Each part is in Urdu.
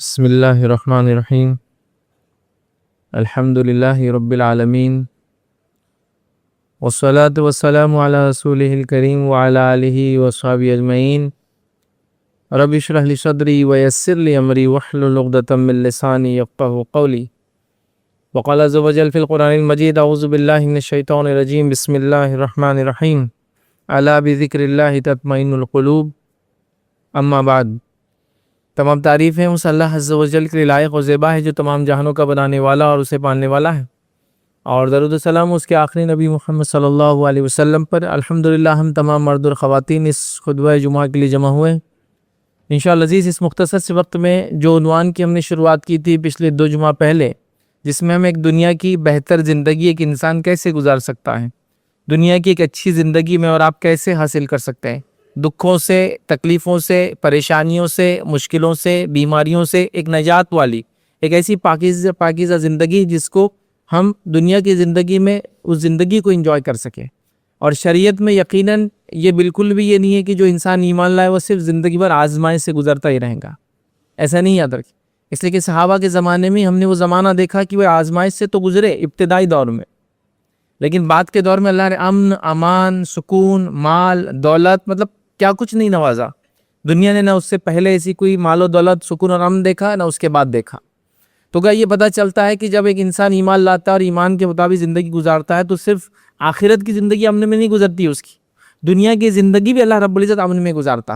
بسم اللہ الرحمن الرحیم الحمد للہ رب العالمین والصلاة والسلام علی رسولہ الکریم وعلی آلہ وصحبہ اجمعین رب اشرح لی صدری ویسر لی امری واحلل عقدۃ من لسانی یفقہوا قولی وقال عز وجل فی القرآن المجید اعوذ باللہ من الشیطان الرجیم بسم اللہ الرحمن الرحیم الا بذکر اللہ تطمئن القلوب اما بعد۔ تمام تعریفیں اس اللہ عز و جل کے لائق و زیبا ہے جو تمام جہانوں کا بنانے والا اور اسے پالنے والا ہے، اور درود و سلام اس کے آخری نبی محمد صلی اللہ علیہ وسلم پر۔ الحمدللہ ہم تمام مرد اور خواتین اس خطبہ جمعہ کے لیے جمع ہوئے ہیں۔ انشاءاللہ عزیز، اس مختصر سے وقت میں جو عنوان کی ہم نے شروعات کی تھی پچھلے 2 جمعہ پہلے، جس میں ہم ایک دنیا کی بہتر زندگی ایک انسان کیسے گزار سکتا ہے، دنیا کی ایک اچھی زندگی میں اور آپ کیسے حاصل کر سکتے ہیں، دکھوں سے، تکلیفوں سے، پریشانیوں سے، مشکلوں سے، بیماریوں سے ایک نجات والی، ایک ایسی پاکیزہ زندگی جس کو ہم دنیا کی زندگی میں اس زندگی کو انجوائے کر سکیں۔ اور شریعت میں یقیناً یہ بالکل بھی یہ نہیں ہے کہ جو انسان ایمان لائے وہ صرف زندگی بھر آزمائش سے گزرتا ہی رہے گا، ایسا نہیں یاد رکھیں۔ اس لیے کہ صحابہ کے زمانے میں ہم نے وہ زمانہ دیکھا کہ وہ آزمائش سے تو گزرے ابتدائی دور میں، لیکن بعد کے دور میں اللہ نے امن، امان، سکون، مال، دولت، مطلب کیا کچھ نہیں نوازا۔ دنیا نے نہ اس سے پہلے ایسی کوئی مال و دولت، سکون اور امن دیکھا، نہ اس کے بعد دیکھا۔ تو کیا یہ پتہ چلتا ہے کہ جب ایک انسان ایمان لاتا ہے اور ایمان کے مطابق زندگی گزارتا ہے تو صرف آخرت کی زندگی امن میں نہیں گزرتی، اس کی دنیا کی زندگی بھی اللہ رب العزت امن میں گزارتا۔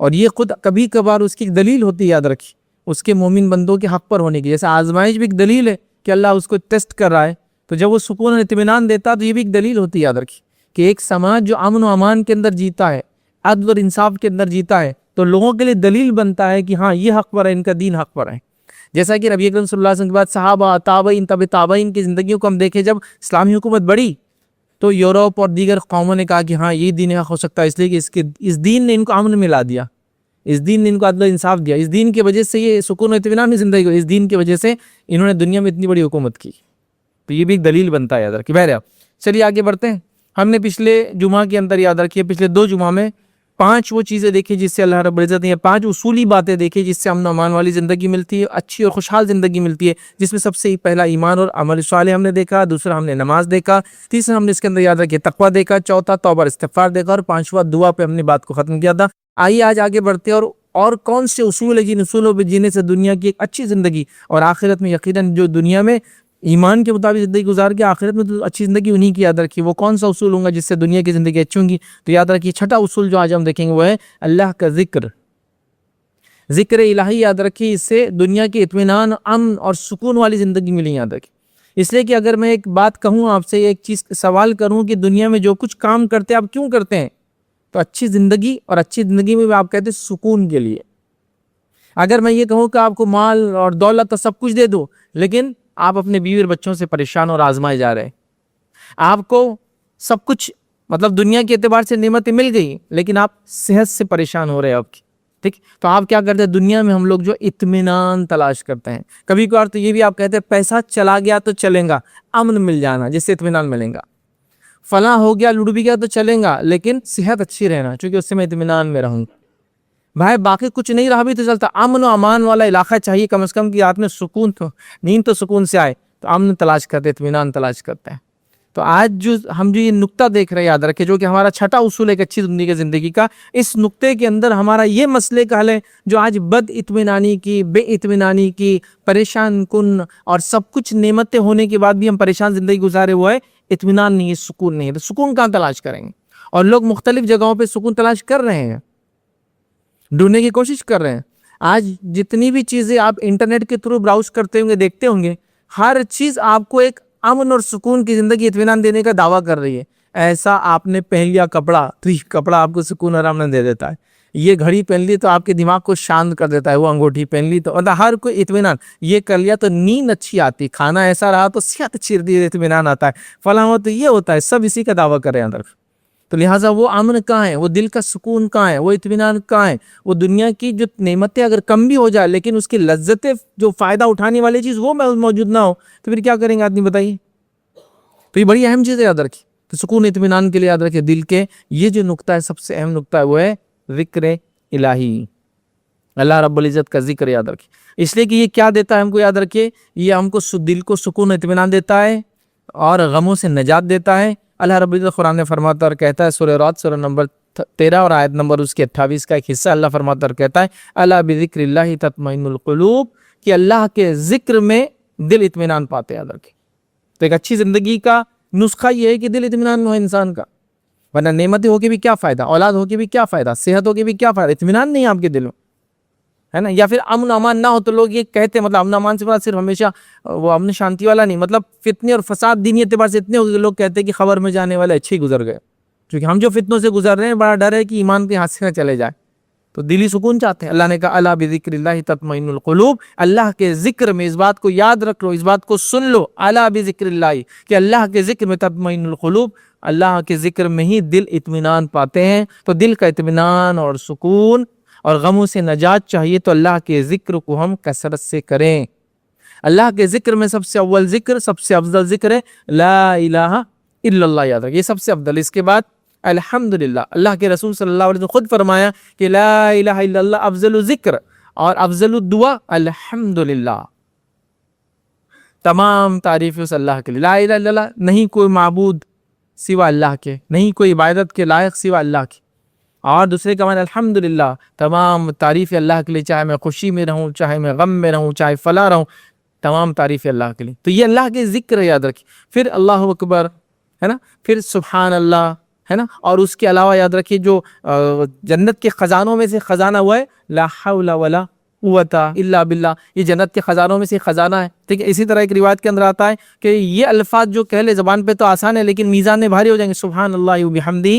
اور یہ خود کبھی کبھار اس کی ایک دلیل ہوتی ہے، یاد رکھی، اس کے مومن بندوں کے حق پر ہونے کی۔ جیسے آزمائش بھی ایک دلیل ہے کہ اللہ اس کو ٹیسٹ کر رہا ہے، تو جب وہ سکون اور اطمینان دیتا تو یہ بھی ایک دلیل ہوتی ہے، یاد رکھی، کہ ایک سماج جو امن و امان کے اندر جیتا ہے، عدل اور انصاف کے اندر جیتا ہے، تو لوگوں کے لیے دلیل بنتا ہے کہ ہاں یہ حق پر ہے، ان کا دین حق پر ہے۔ جیسا کہ نبی اکرم صلی اللہ علیہ وسلم کے بعد صحابہ، تابعین، تبع تابعین کی زندگیوں کو ہم دیکھیں، جب اسلامی حکومت بڑھی تو یورپ اور دیگر قوموں نے کہا کہ ہاں یہ دین حق ہو سکتا ہے، اس لیے کہ اس دین نے ان کو امن میں لا دیا، اس دین نے ان کو عدل و انصاف دیا، اس دین کی وجہ سے یہ سکون و اطمینان کی زندگی کو، اس دین کی وجہ سے انہوں نے دنیا میں اتنی بڑی حکومت کی۔ تو یہ بھی ایک دلیل بنتا ہے، یاد رکھیے۔ بہرحال چلیے آگے بڑھتے ہیں۔ ہم نے پچھلے جمعہ کے اندر یاد رکھیے، پچھلے 2 جمعہ میں 5 وہ چیزیں دیکھی جس سے اللہ رب العزت نے 5 اصولی باتیں دیکھی جس سے امن و امان والی زندگی ملتی ہے، اچھی اور خوشحال زندگی ملتی ہے، جس میں سب سے پہلا ایمان اور عمل صالح ہم نے دیکھا، دوسرا ہم نے نماز دیکھا، تیسرا ہم نے اس کے اندر یاد رکھیے تقویٰ دیکھا، چوتھا توبہ اور استغفار دیکھا، اور 5واں دعا پہ ہم نے بات کو ختم کیا تھا۔ آئیے آج آگے بڑھتے ہیں اور کون سے اصول ہے جن اصولوں پہ جینے سے دنیا کی ایک اچھی زندگی اور آخرت میں یقیناً جو دنیا میں ایمان کے مطابق زندگی گزار کے آخرت میں تو اچھی زندگی انہی کی، یاد رکھیے وہ کون سا اصول ہوں گا جس سے دنیا کی زندگی اچھی ہوں گی۔ تو یاد رکھیے چھٹا اصول جو آج ہم دیکھیں گے وہ ہے اللہ کا ذکر الہی، یاد رکھیے اس سے دنیا کے اطمینان، امن اور سکون والی زندگی ملی، یاد رکھیے۔ اس لیے کہ اگر میں ایک بات کہوں آپ سے، ایک چیز سوال کروں کہ دنیا میں جو کچھ کام کرتے ہیں آپ کیوں کرتے ہیں، تو اچھی زندگی، اور اچھی زندگی میں آپ کہتے ہیں سکون کے لیے۔ اگر میں یہ کہوں کہ آپ کو مال اور دولت سب کچھ دے دو، لیکن آپ اپنے بیوی اور بچوں سے پریشان اور آزمائے جا رہے ہیں، آپ کو سب کچھ مطلب دنیا کے اعتبار سے نعمتیں مل گئی لیکن آپ صحت سے پریشان ہو رہے ہیں آپ کی، ٹھیک، تو آپ کیا کرتے ہیں؟ دنیا میں ہم لوگ جو اطمینان تلاش کرتے ہیں، کبھی کبھار تو یہ بھی آپ کہتے ہیں پیسہ چلا گیا تو چلیں گا، امن مل جانا جس سے اطمینان ملیں گا، فلاں ہو گیا، لڑ بھی گیا تو چلیں گا، لیکن صحت اچھی رہنا چونکہ اس سے میں اطمینان میں رہوں گا۔ بھائی باقی کچھ نہیں رہا بھی تو چلتا، امن و امان والا علاقہ چاہیے کم از کم، کہ رات میں سکون تو نیند تو سکون سے آئے، تو امن تلاش کرتے ہیں، اطمینان تلاش کرتے ہیں۔ تو آج جو ہم یہ نقطہ دیکھ رہے ہیں، یاد رکھیں، جو کہ ہمارا چھٹا اصول ہے ایک اچھی زندگی کا، اس نقطے کے اندر ہمارا یہ مسئلے کا حل ہے جو آج بد اطمینانی کی، بے اطمینانی کی، پریشان کن اور سب کچھ نعمتیں ہونے کے بعد بھی ہم پریشان زندگی گزارے ہوئے، اطمینان نہیں ہے، سکون نہیں ہے۔ تو سکون کہاں تلاش کریں گے؟ اور لوگ مختلف جگہوں پہ سکون تلاش کر رہے ہیں، ڈھونڈنے کی کوشش کر رہے ہیں۔ آج جتنی بھی چیزیں آپ انٹرنیٹ کے تھرو براؤز کرتے ہوں گے، دیکھتے ہوں گے، ہر چیز آپ کو ایک امن اور سکون کی زندگی، اطمینان دینے کا دعویٰ کر رہی ہے۔ ایسا آپ نے پہن لیا کپڑا تو یہ کپڑا آپ کو سکون اور امن دے دیتا ہے، یہ گھڑی پہن لی تو آپ کے دماغ کو شانت کر دیتا ہے، وہ انگوٹھی پہن لی تو ہر کوئی اطمینان، یہ کر لیا تو نیند اچھی آتی، کھانا ایسا رہا تو صحت اچھی رہتی ہے، اطمینان آتا ہے، فلاں ہو تو یہ ہوتا ہے، سب اسی کا دعویٰ کر رہے ہیں اندر۔ تو لہٰذا وہ امن کہاں ہے، وہ دل کا سکون کہاں ہے، وہ اطمینان کہاں ہے؟ وہ دنیا کی جو نعمتیں اگر کم بھی ہو جائے لیکن اس کی لذتیں، جو فائدہ اٹھانے والی چیز وہ موجود نہ ہو تو پھر کیا کریں گے آدمی، بتائیے؟ تو یہ بڑی اہم چیز ہے، یاد رکھیے۔ تو سکون اطمینان کے لیے یاد رکھیے دل کے یہ جو نقطہ ہے، سب سے اہم نقطہ ہے وہ ہے ذکر الہی۔ اللہ رب العزت کا ذکر یاد رکھیں، اس لیے کہ یہ کیا دیتا ہے ہم کو، یاد رکھیے یہ ہم کو دل کو سکون اطمینان دیتا ہے اور غموں سے نجات دیتا ہے۔ اللہ رب العزت قرآن میں فرماتا اور کہتا ہے، سورہ رعد سورہ نمبر 13 اور آیت نمبر اس کے 28 کا ایک حصہ اللہ فرماتا اور کہتا ہے، الا بذکر اللہ تطمئن القلوب، کہ اللہ کے ذکر میں دل اطمینان پاتے، یاد رکھیں۔ تو ایک اچھی زندگی کا نسخہ یہ ہے کہ دل اطمینان ہو انسان کا، ورنہ نعمتیں ہو کے بھی کیا فائدہ، اولاد ہو کے بھی کیا فائدہ، صحت ہو کے بھی کیا فائدہ، اطمینان نہیں ہے آپ کے دل میں، ہے نا۔ یا پھر امن امان نہ ہو تو لوگ یہ کہتے ہیں، مطلب امن امان سے صرف ہمیشہ وہ امن شانتی والا نہیں، مطلب فتنے اور فساد دینی اعتبار سے اتنے ہو گئے، لوگ کہتے ہیں کہ خبر میں جانے والے اچھے ہی گزر گئے، کیونکہ ہم جو فتنوں سے گزر رہے ہیں بڑا ڈر ہے کہ ایمان کے ہاتھ سے نہ چلے جائے، تو دلی سکون چاہتے ہیں۔ اللہ نے کہا الا بذکر اللہ تطمئن القلوب، اللہ کے ذکر میں، اس بات کو یاد رکھ لو، اس بات کو سن لو، الا بذکر اللہ، کہ اللہ کے ذکر میں تطمئن القلوب، اللہ کے ذکر میں ہی دل اطمینان پاتے ہیں۔ تو دل کا اطمینان اور سکون اور غموں سے نجات چاہیے تو اللہ کے ذکر کو ہم کثرت سے کریں۔ اللہ کے ذکر میں سب سے اول ذکر، سب سے افضل ذکر ہے لا الہ الا اللہ، یاد رکھیں، یہ سب سے افضل۔ اس کے بعد الحمدللہ، اللہ کے رسول صلی اللہ علیہ وسلم خود فرمایا کہ لا الہ الا اللہ افضل ذکر اور افضل الدعا الحمدللہ، تمام تعریف اس اللہ کے لیے۔ لا الہ الا اللہ، نہیں کوئی معبود سوا اللہ کے، نہیں کوئی عبادت کے لائق سوا اللہ کے، اور دوسرے کا معنی الحمدللہ، تمام تعریف اللہ کے لیے، چاہے میں خوشی میں رہوں، چاہے میں غم میں رہوں، چاہے فلاں رہوں، تمام تعریف اللہ کے لیے۔ تو یہ اللہ کے ذکر ہے، یاد رکھیں۔ پھر اللہ اکبر، ہے نا، پھر سبحان اللہ، ہے نا، اور اس کے علاوہ یاد رکھیے جو جنت کے خزانوں میں سے خزانہ ہوا ہے لا حول ولا قوت الا باللہ، یہ جنت کے خزانوں میں سے خزانہ ہے، ٹھیک ہے۔ اسی طرح ایک روایت کے اندر آتا ہے کہ یہ الفاظ جو کہہ لے زبان پہ تو آسان ہے، لیکن میزان میں بھاری ہو جائیں گے، سبحان اللہ وبحمدہ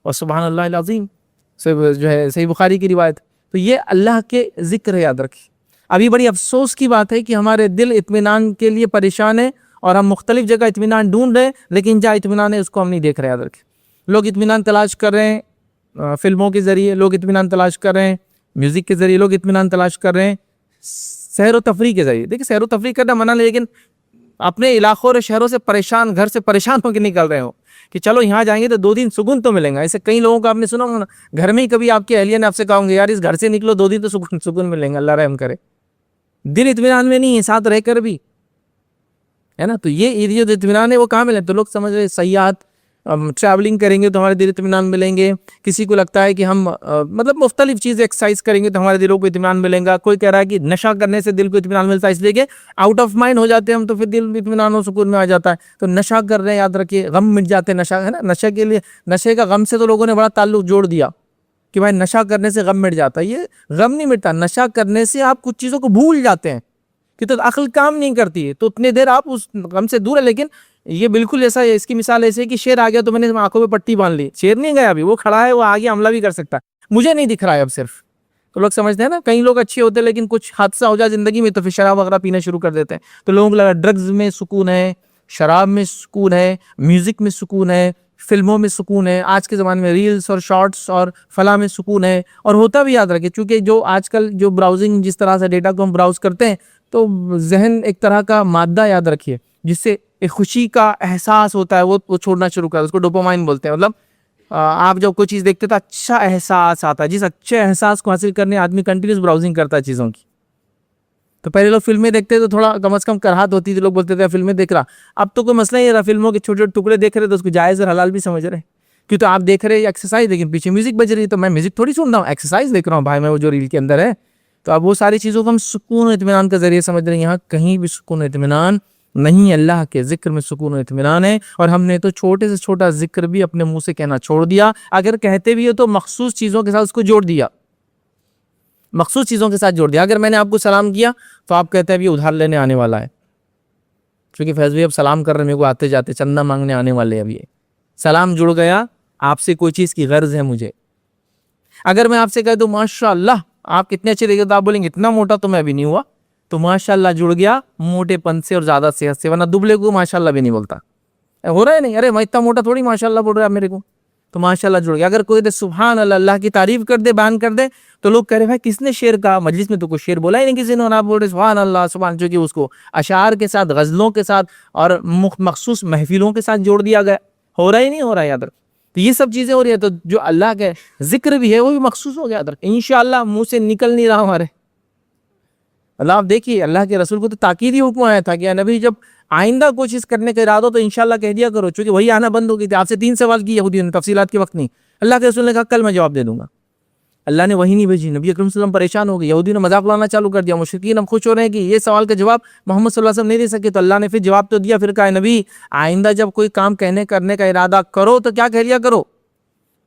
اور سبحان اللہ العظیم، جو ہے صحیح بخاری کی روایت۔ تو یہ اللہ کے ذکر ہے، یاد رکھیں۔ ابھی بڑی افسوس کی بات ہے کہ ہمارے دل اطمینان کے لیے پریشان ہے اور ہم مختلف جگہ اطمینان ڈھونڈ رہے ہیں، لیکن جہاں اطمینان ہے اس کو ہم نہیں دیکھ رہے، یاد رکھیں۔ لوگ اطمینان تلاش کر رہے ہیں فلموں کے ذریعے، لوگ اطمینان تلاش کر رہے ہیں میوزک کے ذریعے، لوگ اطمینان تلاش کر رہے ہیں سیر و تفریح کے ذریعے۔ دیکھیں سیر و تفریح کرنا منع نہیں، لیکن اپنے علاقوں اور شہروں سے پریشان، گھر سے پریشان ہو کے نکل رہے ہو کہ چلو یہاں جائیں گے تو 2 دن سکون تو ملیں گا۔ ایسے کئی لوگوں کو آپ نے سنا ہوگا نا، گھر میں ہی کبھی آپ کے اہلیہ نے آپ سے کہا ہوں گے یار اس گھر سے نکلو 2 دن تو سکون ملیں گا، اللہ رحم کرے۔ دل اطمینان میں نہیں ہے ساتھ رہ کر بھی، ہے نا۔ تو یہ جو اطمینان ہے وہ کہاں ملے؟ تو لوگ سمجھ رہے سیاحت، ٹریولنگ کریں گے تو ہمارے دل اطمینان ملیں گے، کسی کو لگتا ہے کہ ہم مطلب مختلف چیزیں ایکسرسائز کریں گے تو ہمارے دلوں کو اطمینان ملیں گا، کوئی کہہ رہا ہے کہ نشہ کرنے سے دل کو اطمینان ملتا ہے، اس لیے کہ آؤٹ آف مائنڈ ہو جاتے ہیں ہم تو پھر دل اطمینان و سکون میں آ جاتا ہے۔ تو نشہ کر رہے ہیں، یاد رکھیے غم مٹ جاتے ہیں، نشہ ہے نا، نشے کے لیے، نشے کا غم سے تو لوگوں نے بڑا تعلق جوڑ دیا کہ بھائی نشہ کرنے سے غم مٹ جاتا ہے، یہ غم نہیں مٹتا، نشہ کرنے سے آپ کچھ چیزوں کو بھول جاتے ہیں کہ تو عقل کام نہیں کرتی ہے، تو اتنے دیر آپ اس غم سے دور ہے۔ لیکن یہ بالکل ایسا ہے، اس کی مثال ایسے ہے کہ شیر آ گیا تو میں نے آنکھوں پہ پٹی باندھ لی، شیر نہیں گیا ابھی، وہ کھڑا ہے، وہ آگے حملہ بھی کر سکتا ہے، مجھے نہیں دکھ رہا ہے اب صرف۔ تو لوگ سمجھتے ہیں نا، کئی لوگ اچھے ہوتے ہیں لیکن کچھ حادثہ ہو جائے زندگی میں تو پھر شراب وغیرہ پینا شروع کر دیتے ہیں۔ تو لوگوں کو لگا ڈرگز میں سکون ہے، شراب میں سکون ہے، میوزک میں سکون ہے، فلموں میں سکون ہے، آج کے زمانے میں ریلز اور شارٹس اور فلاں میں سکون ہے، اور ہوتا بھی، یاد رکھیں، چونکہ جو آج کل جو براؤزنگ، جس طرح سے ڈیٹا کو ہم براؤز کرتے ہیں تو ذہن ایک طرح کا مادہ، یاد رکھیے، جس سے ایک خوشی کا احساس ہوتا ہے، وہ چھوڑنا شروع کرتا ہے، اس کو ڈوپامائن بولتے ہیں۔ مطلب آپ جب کوئی چیز دیکھتے تو اچھا احساس آتا ہے، جس اچھے احساس کو حاصل کرنے آدمی کنٹینیوس براؤزنگ کرتا ہے چیزوں کی۔ تو پہلے لوگ فلمیں دیکھتے تو تھوڑا کم از کم کراہت ہوتی تھی، لوگ بولتے تھے فلمیں دیکھ رہا، اب تو کوئی مسئلہ نہیں رہا، فلموں کے چھوٹے ٹکڑے دیکھ رہے تو اس کو جائز اور حلال بھی سمجھ رہے، کیوں تو آپ دیکھ رہے ایکسرسائز، لیکن پیچھے میوزک بج رہی ہے تو میں میوزک تھوڑی سن رہا ہوں، ایکسرسائز دیکھ رہا ہوں بھائی میں، وہ جو ریل کے اندر ہے۔ تو اب وہ ساری چیزوں کو ہم سکون و اطمینان کا ذریعہ سمجھ رہے ہیں، یہاں کہیں بھی سکون و اطمینان نہیں، اللہ کے ذکر میں سکون و اطمینان ہے۔ اور ہم نے تو چھوٹے سے چھوٹا ذکر بھی اپنے منہ سے کہنا چھوڑ دیا، اگر کہتے بھی ہو تو مخصوص چیزوں کے ساتھ اس کو جوڑ دیا، مخصوص چیزوں کے ساتھ جوڑ دیا۔ اگر میں نے آپ کو سلام کیا تو آپ کہتے ہیں ابھی ادھار لینے آنے والا ہے، کیونکہ فیض بھائی اب سلام کر رہے ہیں میرے کو، آتے جاتے چندہ مانگنے آنے والے ہیں، اب یہ سلام جڑ گیا، آپ سے کوئی چیز کی غرض ہے مجھے۔ اگر میں آپ سے کہہ دوں ماشاء اللہ آپ کتنے اچھے دیکھے تو آپ بولیں گے اتنا موٹا تو میں ابھی نہیں ہوا، تو ماشاءاللہ جڑ گیا موٹے پن سے اور زیادہ صحت سے، ورنہ دبلے کو ماشاءاللہ بھی نہیں بولتا، ہو رہا ہے نہیں، ارے میں اتنا موٹا تھوڑی ماشاءاللہ بول رہا ہے میرے کو، تو ماشاءاللہ جڑ گیا۔ اگر کوئی سبحان اللہ، اللہ کی تعریف کر دے، بیان کر دے، تو لوگ کہہ رہے بھائی کس نے شعر کہا، مجلس میں تو کوئی شعر بولا ہی نہیں کسی نے، اور آپ بول رہے سبحان اللہ سبحان، جو کہ اس کو اشعار کے ساتھ، غزلوں کے ساتھ اور مخصوص محفلوں کے ساتھ جوڑ دیا گیا، ہو رہا ہی نہیں ہو رہا ہے، یاد رکھ۔ تو یہ سب چیزیں ہو رہی ہے، تو جو اللہ کے ذکر بھی ہے وہ بھی مخصوص ہو گیا ادھر، انشاءاللہ منہ سے نکل نہیں رہا ہمارے. اللہ آپ دیکھیے، اللہ کے رسول کو تو تاکیدی حکم آیا تھا کہ نبی جب آئندہ کوئی چیز کرنے کا ارادہ ہو تو انشاءاللہ کہہ دیا کرو، چونکہ وہی آنا بند ہو گئی تھی. آپ سے 3 سوال کی یہودیوں نے تفصیلات کے وقت نہیں، اللہ کے رسول نے کہا کل میں جواب دے دوں گا. اللہ نے وہی نہیں بھیجی، نبی اکرم صلی اللہ علیہ وسلم پریشان ہو گئے، یہودیوں نے مذاق اڑانا چالو کر دیا، مشرکین اب خوش ہو رہے ہیں کہ یہ سوال کا جواب محمد صلی اللہ علیہ وسلم نہیں دے سکے. تو اللہ نے پھر جواب تو دیا، پھر کہا نبی آئندہ جب کوئی کام کہنے کرنے کا ارادہ کرو تو کیا کہہ لیا کرو؟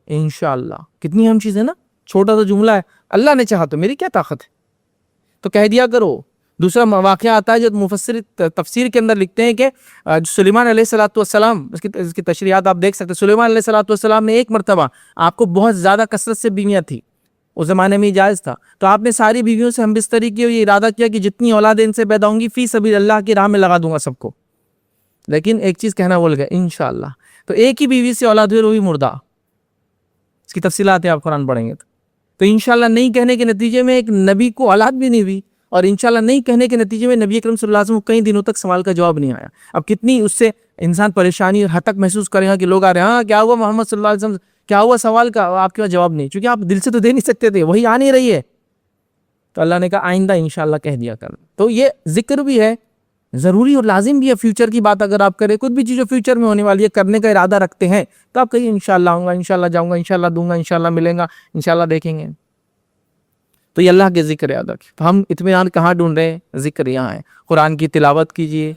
انشاءاللہ. کتنی اہم چیز ہے نا، چھوٹا سا جملہ ہے، اللہ نے چاہا تو میری کیا طاقت ہے، تو کہہ دیا کرو. دوسرا واقعہ آتا ہے جو مفسر تفسیر کے اندر لکھتے ہیں کہ سلیمان علیہ السلام، اس کی تشریحات آپ دیکھ سکتے ہیں. سلیمان علیہ السلام نے ایک مرتبہ، آپ کو بہت زیادہ کثرت سے بیویاں تھی، اس زمانے میں جائز تھا، تو آپ نے ساری بیویوں سے ہم بستری کی، یہ ارادہ کیا کہ جتنی اولادیں ان سے پیدا ہوں گی فی سبیل اللہ کی راہ میں لگا دوں گا سب کو. لیکن ایک چیز کہنا بھول گئے، انشاءاللہ. تو ایک ہی بیوی سے اولاد ہوئی، وہ بھی مردہ. اس کی تفصیلات آپ قرآن پڑھیں گے تو انشاءاللہ نہیں کہنے کے نتیجے میں ایک نبی کو اولاد بھی نہیں ہوئی، اور انشاءاللہ نہیں کہنے کے نتیجے میں نبی اکرم صلی اللہ علیہ وسلم کو کئی دنوں تک سوال کا جواب نہیں آیا. اب کتنی اس سے انسان پریشانی حد تک محسوس کرے گا کہ لوگ آ رہے ہیں، ہاں کیا ہوا محمد صلی اللہ علیہ وسلم، کیا ہوا سوال کا، آپ کے پاس جواب نہیں، چونکہ آپ دل سے تو دے نہیں سکتے تھے، وہی آ نہیں رہی ہے. تو اللہ نے کہا آئندہ انشاءاللہ کہہ دیا کر. تو یہ ذکر بھی ہے، ضروری اور لازم بھی ہے. فیوچر کی بات اگر آپ کریں، کچھ بھی چیز جو فیوچر میں ہونے والی ہے کرنے کا ارادہ رکھتے ہیں تو آپ کہیں انشاءاللہ آؤں گا، انشاءاللہ جاؤں گا، انشاءاللہ دوں گا، انشاءاللہ ملیں گا، انشاءاللہ دیکھیں گے. تو یہ اللہ کے ذکر یاد رکھیں. تو ہم اطمینان کہاں ڈھونڈ رہے ہیں؟ ذکر یہاں ہے. قرآن کی تلاوت کیجئے،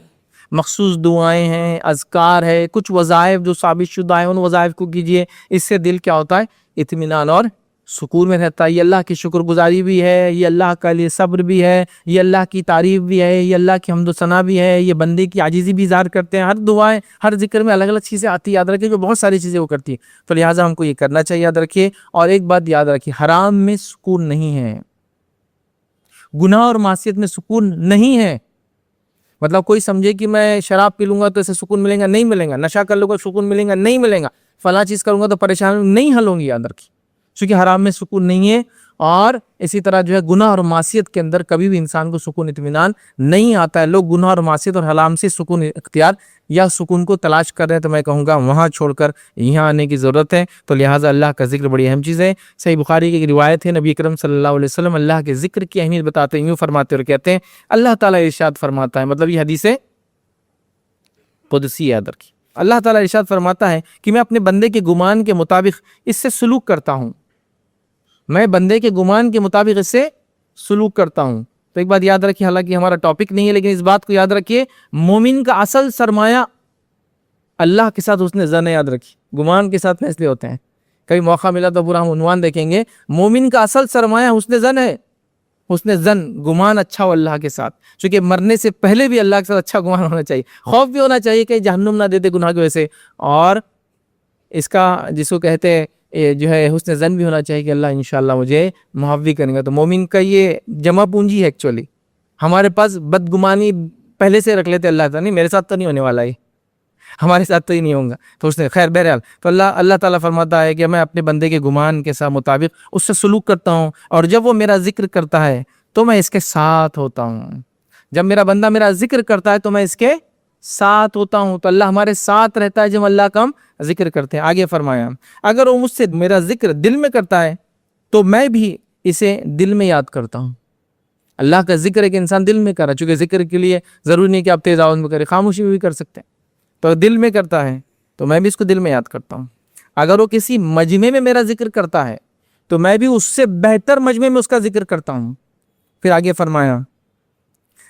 مخصوص دعائیں ہیں، اذکار ہے، کچھ وظائف جو ثابت شدہ ہیں ان وظائف کو کیجئے. اس سے دل کیا ہوتا ہے؟ اطمینان اور سکون میں رہتا ہے. یہ اللہ کی شکر گزاری بھی ہے، یہ اللہ کا لیے صبر بھی ہے، یہ اللہ کی تعریف بھی ہے، یہ اللہ کی حمد و ثنا بھی ہے، یہ بندے کی عاجزی بھی اظہار کرتے ہیں. ہر دعائیں، ہر ذکر میں الگ الگ چیزیں آتی ہیں، یاد رکھیں جو بہت ساری چیزیں وہ کرتی ہیں. تو لہٰذا ہم کو یہ کرنا چاہیے، یاد رکھیے. اور ایک بات یاد رکھیے، حرام میں سکون نہیں ہے، گناہ اور معصیت میں سکون نہیں ہے. مطلب کوئی سمجھے کہ میں شراب پی لوں گا تو اسے سکون ملے گا، نہیں ملے گا. نشہ کر لوں گا سکون ملے گا، نہیں ملے گا. فلاں چیز کروں گا تو پریشانی نہیں حل ہوں گی، یاد رکھیے. چونکہ حرام میں سکون نہیں ہے، اور اسی طرح جو ہے گناہ اور معصیت کے اندر کبھی بھی انسان کو سکون اطمینان نہیں آتا ہے. لوگ گناہ اور معصیت اور حرام سے سکون اختیار یا سکون کو تلاش کر رہے ہیں، تو میں کہوں گا وہاں چھوڑ کر یہاں آنے کی ضرورت ہے. تو لہٰذا اللہ کا ذکر بڑی اہم چیز ہے. صحیح بخاری کی ایک روایت ہے، نبی اکرم صلی اللہ علیہ وسلم اللہ کے ذکر کی اہمیت بتاتے ہیں، یوں فرماتے اور کہتے ہیں، اللہ تعالیٰ ارشاد فرماتا ہے، مطلب یہ حدیث قدسی یاد رکھی. اللہ تعالیٰ ارشاد فرماتا ہے کہ میں اپنے بندے کے گمان کے مطابق اس سے سلوک کرتا ہوں، میں بندے کے گمان کے مطابق اس سے سلوک کرتا ہوں. تو ایک بات یاد رکھیے، حالانکہ ہمارا ٹاپک نہیں ہے لیکن اس بات کو یاد رکھیے، مومن کا اصل سرمایہ اللہ کے ساتھ حسن ظن ہے. یاد رکھیے، گمان کے ساتھ فیصلے ہوتے ہیں. کبھی موقع ملا تو پورا ہم عنوان دیکھیں گے. مومن کا اصل سرمایہ حسن ظن ہے. حسن ظن، گمان اچھا ہو اللہ کے ساتھ، چونکہ مرنے سے پہلے بھی اللہ کے ساتھ اچھا گمان ہونا چاہیے. خوف بھی ہونا چاہیے کہ جہنم نہ دے دے گناہ کی وجہ سے، اور اس کا جس کو کہتے ہیں جو ہے حسن ظن بھی ہونا چاہیے کہ اللہ انشاءاللہ مجھے معاف بھی کریں گا. تو مومن کا یہ جمع پونجی ہے. ایکچولی ہمارے پاس بدگمانی پہلے سے رکھ لیتے، اللہ تعالیٰ نہیں میرے ساتھ تو نہیں ہونے والا ہے، ہمارے ساتھ تو ہی نہیں ہوگا، تو اس نے خیر بہرحال. تو اللہ تعالیٰ فرماتا ہے کہ میں اپنے بندے کے گمان کے ساتھ مطابق اس سے سلوک کرتا ہوں، اور جب وہ میرا ذکر کرتا ہے تو میں اس کے ساتھ ہوتا ہوں. جب میرا بندہ میرا ذکر کرتا ہے تو میں اس کے ساتھ ہوتا ہوں. تو اللہ ہمارے ساتھ رہتا ہے جب اللہ کا ہم ذکر کرتے ہیں. آگے فرمایا، اگر وہ مجھ سے میرا ذکر دل میں کرتا ہے تو میں بھی اسے دل میں یاد کرتا ہوں. اللہ کا ذکر ایک انسان دل میں کرا، چونکہ ذکر کے لیے ضروری نہیں کہ آپ تیز آواز میں کریں، خاموشی میں بھی کر سکتے ہیں. تو دل میں کرتا ہے تو میں بھی اس کو دل میں یاد کرتا ہوں. اگر وہ کسی مجمع میں میرا ذکر کرتا ہے تو میں بھی اس سے بہتر مجمع میں اس کا ذکر کرتا ہوں. پھر آگے فرمایا،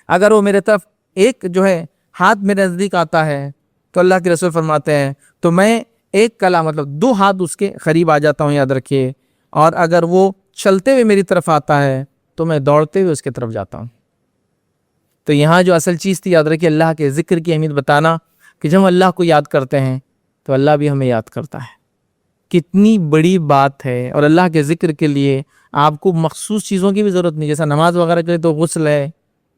اگر وہ میرے طرف ایک جو ہے ہاتھ میرے نزدیک آتا ہے تو اللہ کے رسول فرماتے ہیں تو میں ایک کلا مطلب 2 ہاتھ اس کے قریب آ جاتا ہوں، یاد رکھیے. اور اگر وہ چلتے ہوئے میری طرف آتا ہے تو میں دوڑتے ہوئے اس کی طرف جاتا ہوں. تو یہاں جو اصل چیز تھی، یاد رکھیے، اللہ کے ذکر کی اہمیت بتانا کہ جب ہم اللہ کو یاد کرتے ہیں تو اللہ بھی ہمیں یاد کرتا ہے. کتنی بڑی بات ہے. اور اللہ کے ذکر کے لیے آپ کو مخصوص چیزوں کی بھی ضرورت نہیں، جیسا نماز وغیرہ کے لیے تو غسل ہے،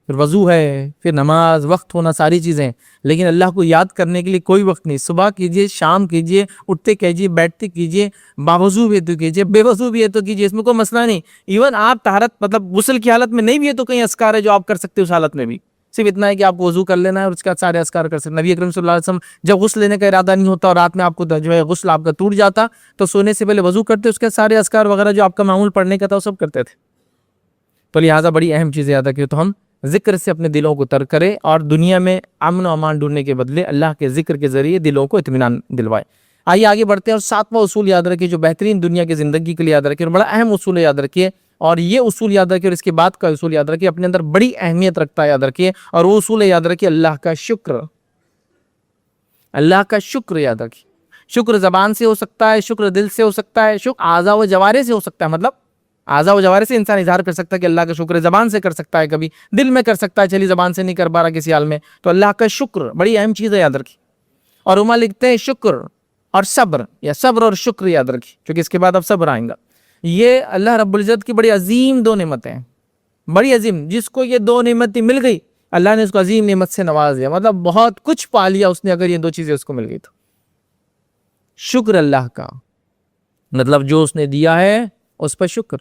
پھر وضو ہے، پھر نماز، وقت ہونا، ساری چیزیں. لیکن اللہ کو یاد کرنے کے لیے کوئی وقت نہیں. صبح کیجئے، شام کیجئے، اٹھتے کیجئے، بیٹھتے کیجئے، باوضو بھی ہے تو کیجئے، بے وضو بھی ہے تو کیجئے، اس میں کوئی مسئلہ نہیں. ایون آپ طہارت مطلب غسل کی حالت میں نہیں بھی ہے تو کئی اذکار ہے جو آپ کر سکتے اس حالت میں بھی. صرف اتنا ہے کہ آپ کو وضو کر لینا ہے اور اس کے بعد سارے اذکار کر سکتے ہیں۔ نبی اکرم صلی اللہ علیہ وسلم جب غسل لینے کا ارادہ نہیں ہوتا اور رات میں آپ کو جو ہے غسل آپ کا ٹوٹ جاتا تو سونے سے پہلے وضو کرتے، اس کے سارے اذکار وغیرہ جو آپ کا معمول پڑھنے کا تھا وہ سب کرتے تھے۔ تو لہٰذا بڑی اہم چیز یاد رکھیں، تو ہم ذکر سے اپنے دلوں کو تر کریں اور دنیا میں امن و امان ڈھونڈنے کے بدلے اللہ کے ذکر کے ذریعے دلوں کو اطمینان دلوائے۔ آئیے آگے بڑھتے ہیں اور 7واں اصول یاد رکھیے جو بہترین دنیا کی زندگی کے لیے یاد رکھیے اور بڑا اہم اصول یاد رکھیے، اور یہ اصول یاد رکھیے اور اس کے بعد کا اصول یاد رکھیے، اپنے اندر بڑی اہمیت رکھتا ہے، یاد رکھیے، اور وہ اصول یاد رکھیے اللہ کا شکر۔ اللہ کا شکر یاد رکھیے۔ شکر زبان سے ہو سکتا ہے، شکر دل سے ہو سکتا ہے، شکر اعضاء و جوارح سے ہو سکتا ہے، مطلب اعضاء و جوارح سے انسان اظہار کر سکتا ہے کہ اللہ کا شکر ہے، زبان سے کر سکتا ہے، کبھی دل میں کر سکتا ہے، چلی زبان سے نہیں کر پا رہا کسی حال میں، تو اللہ کا شکر بڑی اہم چیز ہے، یاد رکھیے۔ اور عمر لکھتے ہیں شکر اور صبر، یا صبر اور شکر یاد رکھیے، کیونکہ اس کے بعد اب صبر آئیں گا۔ یہ اللہ رب العزت کی بڑی عظیم دو نعمتیں ہیں، بڑی عظیم، جس کو یہ دو نعمتیں مل گئی اللہ نے اس کو عظیم نعمت سے نواز دیا، مطلب بہت کچھ پا لیا اس نے اگر یہ دو چیزیں اس کو مل گئی تو۔ شکر اللہ کا مطلب جو اس نے دیا ہے اس پر شکر،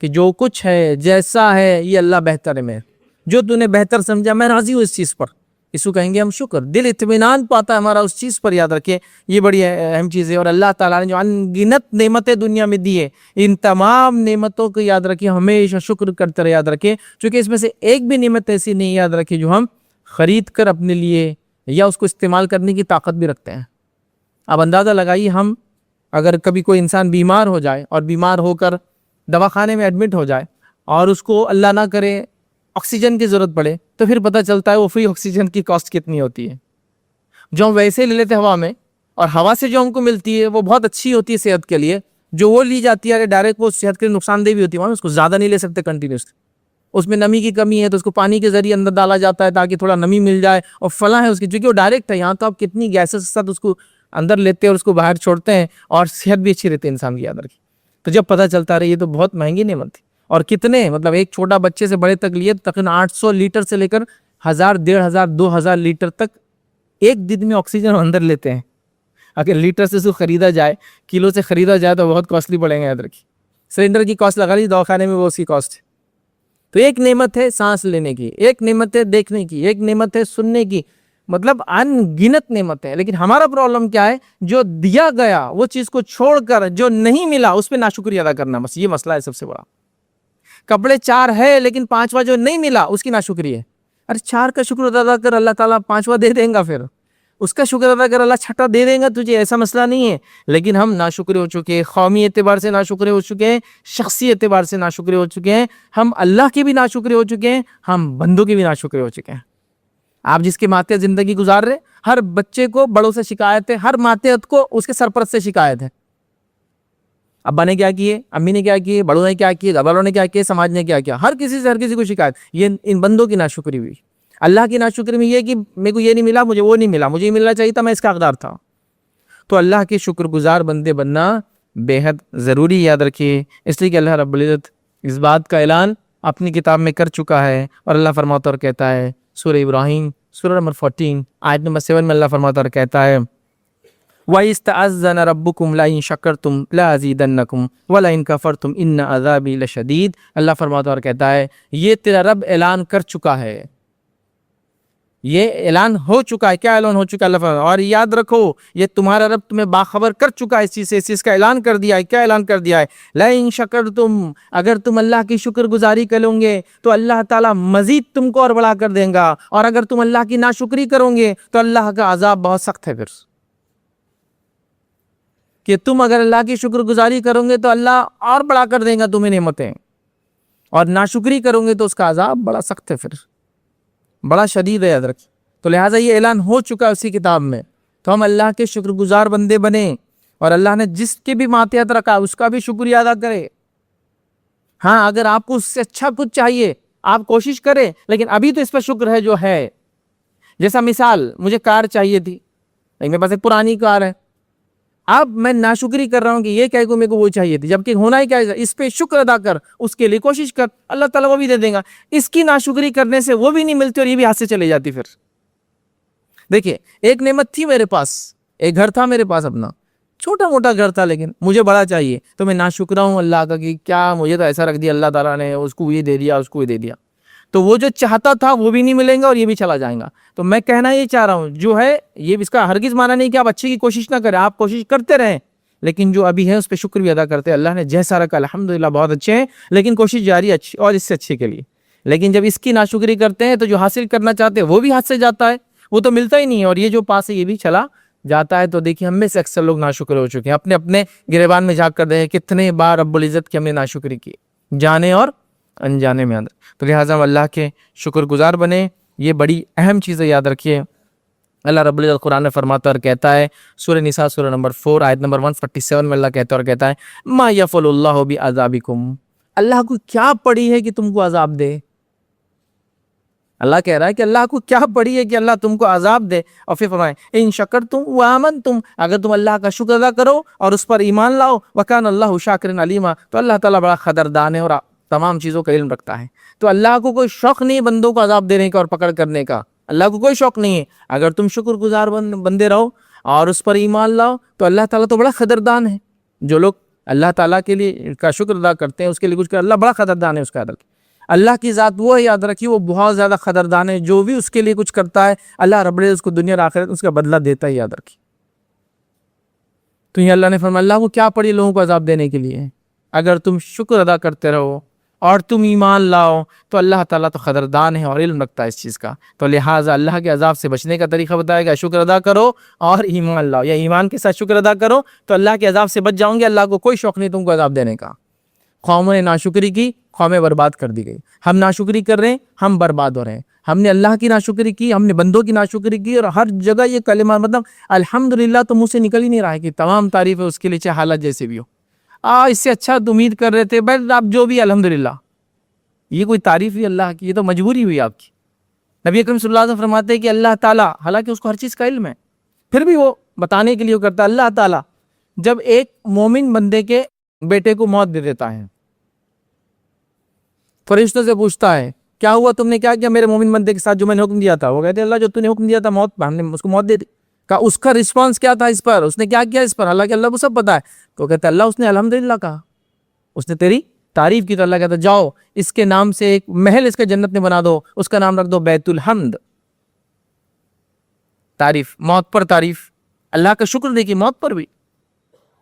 کہ جو کچھ ہے جیسا ہے یہ اللہ بہتر ہے، میں جو تو نے بہتر سمجھا میں راضی ہوں اس چیز پر، اس کو کہیں گے ہم شکر، دل اطمینان پاتا ہے ہمارا اس چیز پر، یاد رکھیں یہ بڑی اہم چیز ہے۔ اور اللہ تعالیٰ نے جو انگنت نعمتیں دنیا میں دی ہے، ان تمام نعمتوں کو یاد رکھیں، ہمیشہ شکر کرتے رہے، یاد رکھیں، چونکہ اس میں سے ایک بھی نعمت ایسی نہیں یاد رکھیں جو ہم خرید کر اپنے لیے یا اس کو استعمال کرنے کی طاقت بھی رکھتے ہیں۔ اب اندازہ لگائیے، ہم اگر کبھی کوئی انسان بیمار ہو جائے اور بیمار ہو کر دواخانے میں ایڈمٹ ہو جائے اور اس کو اللہ نہ کرے آکسیجن کی ضرورت پڑے، تو پھر پتہ چلتا ہے وہ فری آکسیجن کی کاسٹ کتنی ہوتی ہے، جو ہم ویسے لے لیتے ہوا میں، اور ہوا سے جو ہم کو ملتی ہے وہ بہت اچھی ہوتی ہے صحت کے لیے، جو وہ لی جاتی ہے ڈائریکٹ وہ صحت کے لیے نقصان دہ بھی ہوتی ہے، اس کو زیادہ نہیں لے سکتے کنٹینیوسلی، اس میں نمی کی کمی ہے تو اس کو پانی کے ذریعے اندر ڈالا جاتا ہے تاکہ تھوڑا نمی مل جائے، اور فلاں ہے اس کی، چونکہ وہ ڈائریکٹ ہے، یہاں تو آپ کتنی گیسز کے ساتھ اس کو اندر لیتے ہیں اور اس کو باہر چھوڑتے ہیں اور صحت بھی اچھی رہتی ہے انسان کی، یاد رکھیے۔ تو جب پتہ چلتا رہے یہ تو بہت مہنگی نعمت تھی، اور کتنے مطلب ایک چھوٹا بچے سے بڑے تک لیے تقریباً 800 لیٹر سے لے کر 1000 1500 2000 لیٹر تک ایک دن میں آکسیجن اندر لیتے ہیں۔ اگر لیٹر سے اس کو خریدا جائے، کلو سے خریدا جائے تو بہت کاسٹلی پڑیں گے، یاد رکھیے۔ سلنڈر کی کاسٹ لگا لی دواخانے میں، وہ اسی کاسٹ ہے۔ تو ایک نعمت ہے سانس لینے کی، ایک نعمت ہے دیکھنے کی، ایک نعمت ہے سننے کی، مطلب ان گنت نعمت ہے، لیکن ہمارا پرابلم کیا ہے، جو دیا گیا وہ چیز کو چھوڑ کر جو نہیں ملا اس پہ ناشکری ادا کرنا، بس یہ مسئلہ ہے سب سے بڑا۔ کپڑے 4 ہے لیکن 5واں جو نہیں ملا اس کی ناشکری ہے، ارے 4 کا شکر ادا کر، اللہ تعالیٰ 5واں دے دیں گا، پھر اس کا شکر ادا کر، اللہ 6واں دے دیں گا تجھے، ایسا مسئلہ نہیں ہے۔ لیکن ہم ناشکرے ہو چکے ہیں، قومی اعتبار سے ناشکرے ہو چکے ہیں، شخصی اعتبار سے ناشکرے ہو چکے ہیں، ہم اللہ کے بھی ناشکرے ہو چکے ہیں، ہم بندوں کے بھی ناشکرے ہو چکے ہیں۔ آپ جس کے ماتحت زندگی گزار رہے، ہر بچے کو بڑوں سے شکایت ہے، ہر ماتحت کو اس کے سرپرست سے شکایت ہے، ابا نے کیا کیے، امی نے کیا کیے، بڑوں نے کیا کیے، گھر والوں نے کیا کیے، سماج نے کیا کیا، ہر کسی سے ہر کسی کو شکایت، یہ ان بندوں کی ناشکری ہوئی۔ اللہ کی ناشکری میں یہ کہ میرے کو یہ نہیں ملا، مجھے وہ نہیں ملا، مجھے یہ ملنا چاہیے تھا، میں اس کا حقدار تھا۔ تو اللہ کے شکر گزار بندے بننا بے حد ضروری، یاد رکھیے، اس لیے کہ اللہ رب العزت اس بات کا اعلان اپنی کتاب میں کر چکا ہے، اور اللہ فرماتا اور کہتا ہے سورہ ابراہیم سورہ نمبر 14 آیت نمبر 7 میں اللہ فرماتا اور کہتا ہے وَإِسْتَعَذَّنَ رَبُّكُمْ لَئِن شَكَرْتُمْ لَأَزِيدَنَّكُمْ وَلَئِن كَفَرْتُمْ إِنَّ عَذَابِي لَشَدِيدٌ۔ اللہ فرماتا اور کہتا ہے یہ تیرا رب اعلان کر چکا ہے، یہ اعلان ہو چکا ہے۔ کیا اعلان ہو چکا ہے؟ اللہ فرماتا، اور یاد رکھو یہ تمہارا رب تمہیں باخبر کر چکا ہے اس چیز سے، اس چیز کا اعلان کر دیا ہے۔ کیا اعلان کر دیا ہے؟ لَئِن شَكَرْتُمْ، اگر تم اللہ کی شکر گزاری کرو گے تو اللہ تعالیٰ مزید تم کو اور بڑھا کر دیں گا، اور اگر تم اللہ کی ناشکری کرو گے تو اللہ کا عذاب بہت سخت ہے۔ پھر کہ تم اگر اللہ کی شکر گزاری کرو گے تو اللہ اور بڑھا کر دیں گا تمہیں نعمتیں، اور ناشکری کرو گے تو اس کا عذاب بڑا سخت ہے، پھر بڑا شدید ہے، یاد رکھ۔ تو لہٰذا یہ اعلان ہو چکا ہے اسی کتاب میں، تو ہم اللہ کے شکر گزار بندے بنیں، اور اللہ نے جس کے بھی ماتحت رکھا اس کا بھی شکریہ ادا کرے۔ ہاں اگر آپ کو اس سے اچھا کچھ چاہیے آپ کوشش کریں، لیکن ابھی تو اس پر شکر ہے جو ہے۔ جیسا مثال، مجھے کار چاہیے تھی لیکن میرے پاس ایک پرانی کار ہے، اب میں ناشکری کر رہا ہوں کہ یہ کہہ کو میرے کو وہ چاہیے تھی، جبکہ ہونا ہی کیا ہے، اس پہ شکر ادا کر، اس کے لیے کوشش کر، اللہ تعالیٰ وہ بھی دے دیں گا۔ اس کی ناشکری کرنے سے وہ بھی نہیں ملتی اور یہ بھی ہاتھ سے چلے جاتی۔ پھر دیکھیے ایک نعمت تھی میرے پاس، ایک گھر تھا میرے پاس اپنا، چھوٹا موٹا گھر تھا لیکن مجھے بڑا چاہیے، تو میں ناشکرہ ہوں اللہ کا کہ کیا مجھے تو ایسا رکھ دیا اللہ تعالیٰ نے، اس کو یہ دے دیا، اس کو یہ دے دیا۔ تو وہ جو چاہتا تھا وہ بھی نہیں ملیں گا اور یہ بھی چلا جائیں گا. تو میں کہنا یہ چاہ رہا ہوں جو ہے یہ اس کا ہرگز معنی نہیں کہ آپ اچھے کی کوشش نہ کریں, آپ کوشش کرتے رہیں, لیکن جو ابھی ہے اس پہ شکر بھی ادا کرتے ہیں. اللہ نے جیسا رکھا الحمدللہ بہت اچھے ہیں, لیکن کوشش جاری اچھی اور اس سے اچھے کے لیے. لیکن جب اس کی ناشکری کرتے ہیں تو جو حاصل کرنا چاہتے ہیں وہ بھی ہاتھ سے جاتا ہے, وہ تو ملتا ہی نہیں ہے, اور یہ جو پاس ہے یہ بھی چلا جاتا ہے. تو دیکھیے ہم میں سے اکثر لوگ ناشکر ہو چکے ہیں, اپنے اپنے گریبان میں جھانک کر رہے ہیں کتنے بار رب العزت کی ہم نے ناشکری کی, جانے اور انجانے میں اندر. تو لہٰذا ہم اللہ کے شکر گزار بنے, یہ بڑی اہم چیز ہے, یاد رکھیے. اللہ رب العزت قرآن میں فرماتا ہے اور کہتا ہے, سورہ نساء سورہ نمبر 4 آیت نمبر 147 میں اللہ کہتا ہے اور کہتا ہے ما یفعل اللہ بعذابکم, اللہ کو کیا پڑی ہے کہ تم کو عذاب دے. اللہ کہہ رہا ہے کہ اللہ کو کیا پڑی ہے کہ اللہ تم کو عذاب دے. اور پھر فرمائے ان شکرتم وآمنتم, اگر تم اللہ کا شکر ادا کرو اور اس پر ایمان لاؤ, وکان اللہ شاکرا علیما, تو اللہ تعالیٰ بڑا قدردان ہے اور تمام چیزوں کا علم رکھتا ہے. تو اللہ کو کوئی شوق نہیں بندوں کو عذاب دینے کا اور پکڑ کرنے کا, اللہ کو کوئی شوق نہیں ہے. اگر تم شکر گزار بندے رہو اور اس پر ایمان لاؤ تو اللہ تعالیٰ تو بڑا قدردان ہے. جو لوگ اللہ تعالیٰ کے لیے کا شکر ادا کرتے ہیں اس کے لیے کچھ کر, اللہ بڑا قدردان ہے اس کا. اللہ کی ذات وہ ہے, یاد رکھیے, وہ بہت زیادہ قدردان ہے. جو بھی اس کے لیے کچھ کرتا ہے اللہ رب العزت اس کو دنیا اور آخرت اس کا بدلہ دیتا ہے, یاد رکھیے. تو یہ اللہ نے فرمایا اللہ کو کیا پڑی لوگوں کو عذاب دینے کے لیے, اگر تم شکر ادا کرتے رہو اور تم ایمان لاؤ تو اللہ تعالیٰ تو قدردان ہے اور علم رکھتا ہے اس چیز کا. تو لہٰذا اللہ کے عذاب سے بچنے کا طریقہ بتائے گا, شکر ادا کرو اور ایمان لاؤ, یا ایمان کے ساتھ شکر ادا کرو تو اللہ کے عذاب سے بچ جاؤں گے. اللہ کو کوئی شوق نہیں تم کو عذاب دینے کا. قوموں نے ناشکری کی, قومیں برباد کر دی گئی. ہم ناشکری کر رہے ہیں, ہم برباد ہو رہے ہیں. ہم نے اللہ کی ناشکری کی, ہم نے بندوں کی ناشکری کی, اور ہر جگہ یہ کلمہ مطلب الحمدللہ تو منہ سے نکل ہی نہیں رہا ہے کہ تمام تعریف ہے اس کے لیے, چاہے حالت جیسے بھی ہو. اس سے اچھا تو امید کر رہے تھے, بس آپ جو بھی الحمدللہ. یہ کوئی تعریف ہوئی اللہ کی, یہ تو مجبوری ہوئی آپ کی. نبی اکرم صلی اللہ علیہ وسلم فرماتے ہیں کہ اللہ تعالیٰ, حالانکہ اس کو ہر چیز کا علم ہے, پھر بھی وہ بتانے کے لیے وہ کرتا ہے. اللہ تعالیٰ جب ایک مومن بندے کے بیٹے کو موت دے دیتا ہے, فرشتوں سے پوچھتا ہے کیا ہوا, تم نے کیا کیا میرے مومن بندے کے ساتھ جو میں نے حکم دیا تھا. وہ کہتے ہیں اللہ جو تو نے حکم دیا تھا موت, ہم نے اس کو موت دے دی. کہا اس کا رسپانس کیا تھا اس پر, اس نے کیا کیا اس پر, حالانکہ اللہ کو سب پتا ہے. تو کہتا ہے اللہ اس نے الحمدللہ کہا, اس نے تیری تعریف کی. تو اللہ کہتا ہے جاؤ اس کے نام سے ایک محل اس کے جنت میں بنا دو, اس کا نام رکھ دو بیت الحمد. تعریف, موت پر تعریف, اللہ کا شکر دیکھیے موت پر بھی,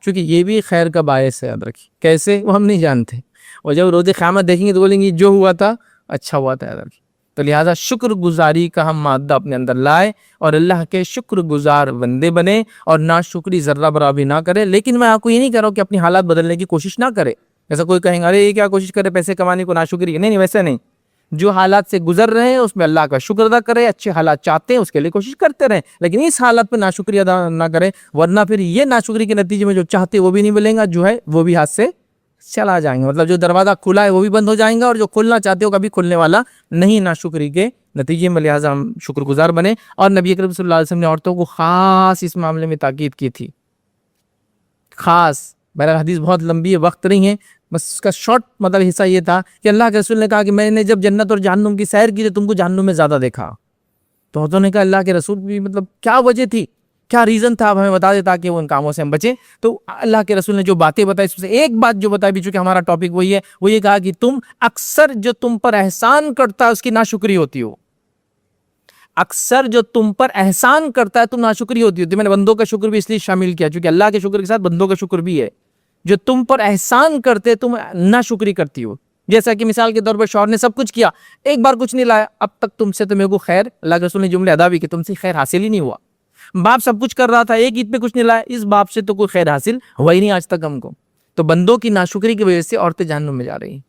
چونکہ یہ بھی خیر کا باعث ہے. یاد رکھیے کیسے, وہ ہم نہیں جانتے, اور جب روز قیامت دیکھیں گے تو بولیں گے جو ہوا تھا اچھا ہوا تھا. یاد رکھیے. تو لہٰذا شکر گزاری کا ہم مادہ اپنے اندر لائے اور اللہ کے شکر گزار بندے بنے, اور ناشکری ذرہ برابر بھی نہ کرے. لیکن میں آپ کو یہ نہیں کہہ رہا ہوں کہ اپنی حالات بدلنے کی کوشش نہ کرے. ایسا کوئی کہیں گا ارے یہ کیا کوشش کرے پیسے کمانے کو, ناشکری. نہیں ویسے نہیں. جو حالات سے گزر رہے ہیں اس میں اللہ کا شکر ادا کرے, اچھے حالات چاہتے ہیں اس کے لیے کوشش کرتے رہیں, لیکن اس حالت پہ ناشکری ادا نہ کریں, ورنہ پھر یہ ناشکری کے نتیجے میں جو چاہتے وہ بھی نہیں ملیں گا, جو ہے وہ بھی ہاتھ سے چلا جائیں گے. مطلب جو دروازہ کھلا ہے وہ بھی بند ہو جائیں گا, اور جو کھلنا چاہتے ہو کبھی کھلنے والا نہیں ناشکری کے نتیجے میں. لہٰذا ہم شکر گزار بنے. اور نبی اکرم صلی اللہ علیہ وسلم نے عورتوں کو خاص اس معاملے میں تاکید کی تھی, خاص. بہرحال حدیث بہت لمبی ہے, وقت نہیں ہے, بس اس کا شارٹ مطلب حصہ یہ تھا کہ اللہ کے رسول نے کہا کہ میں نے جب جنت اور جہنم کی سیر کی تو تم کو جہنم میں زیادہ دیکھا. تو عورتوں نے کہا اللہ کے رسول بھی, مطلب کیا وجہ تھی, کیا ریزن تھا, آپ ہمیں بتا دیں تاکہ وہ ان کاموں سے ہم بچیں. تو اللہ کے رسول نے جو باتیں بتائی اس میں سے ایک بات جو بتائی بھی, چونکہ ہمارا ٹاپک وہی ہے, وہ یہ کہا کہ تم اکثر جو تم پر احسان کرتا ہے اس کی ناشکری ہوتی ہو. اکثر جو تم پر احسان کرتا ہے تم ناشکری ہوتی ہوتی. میں نے بندوں کا شکر بھی اس لیے شامل کیا چونکہ اللہ کے شکر کے ساتھ بندوں کا شکر بھی ہے. جو تم پر احسان کرتے تم ناشکری کرتی ہو. جیسا کہ مثال کے طور پر شوہر نے سب کچھ کیا, ایک بار کچھ نہیں لایا, اب تک تم سے تو میرے کو خیر, اللہ کے رسول نے جملے ادا بھی کہ تم سے خیر حاصل ہی نہیں ہوا. باپ سب کچھ کر رہا تھا, ایک عید پہ کچھ نہیں لایا, اس باپ سے تو کوئی خیر حاصل ہوا ہی نہیں آج تک ہم کو. تو بندوں کی ناشکری کی وجہ سے عورتیں جہنم میں جا رہی ہیں.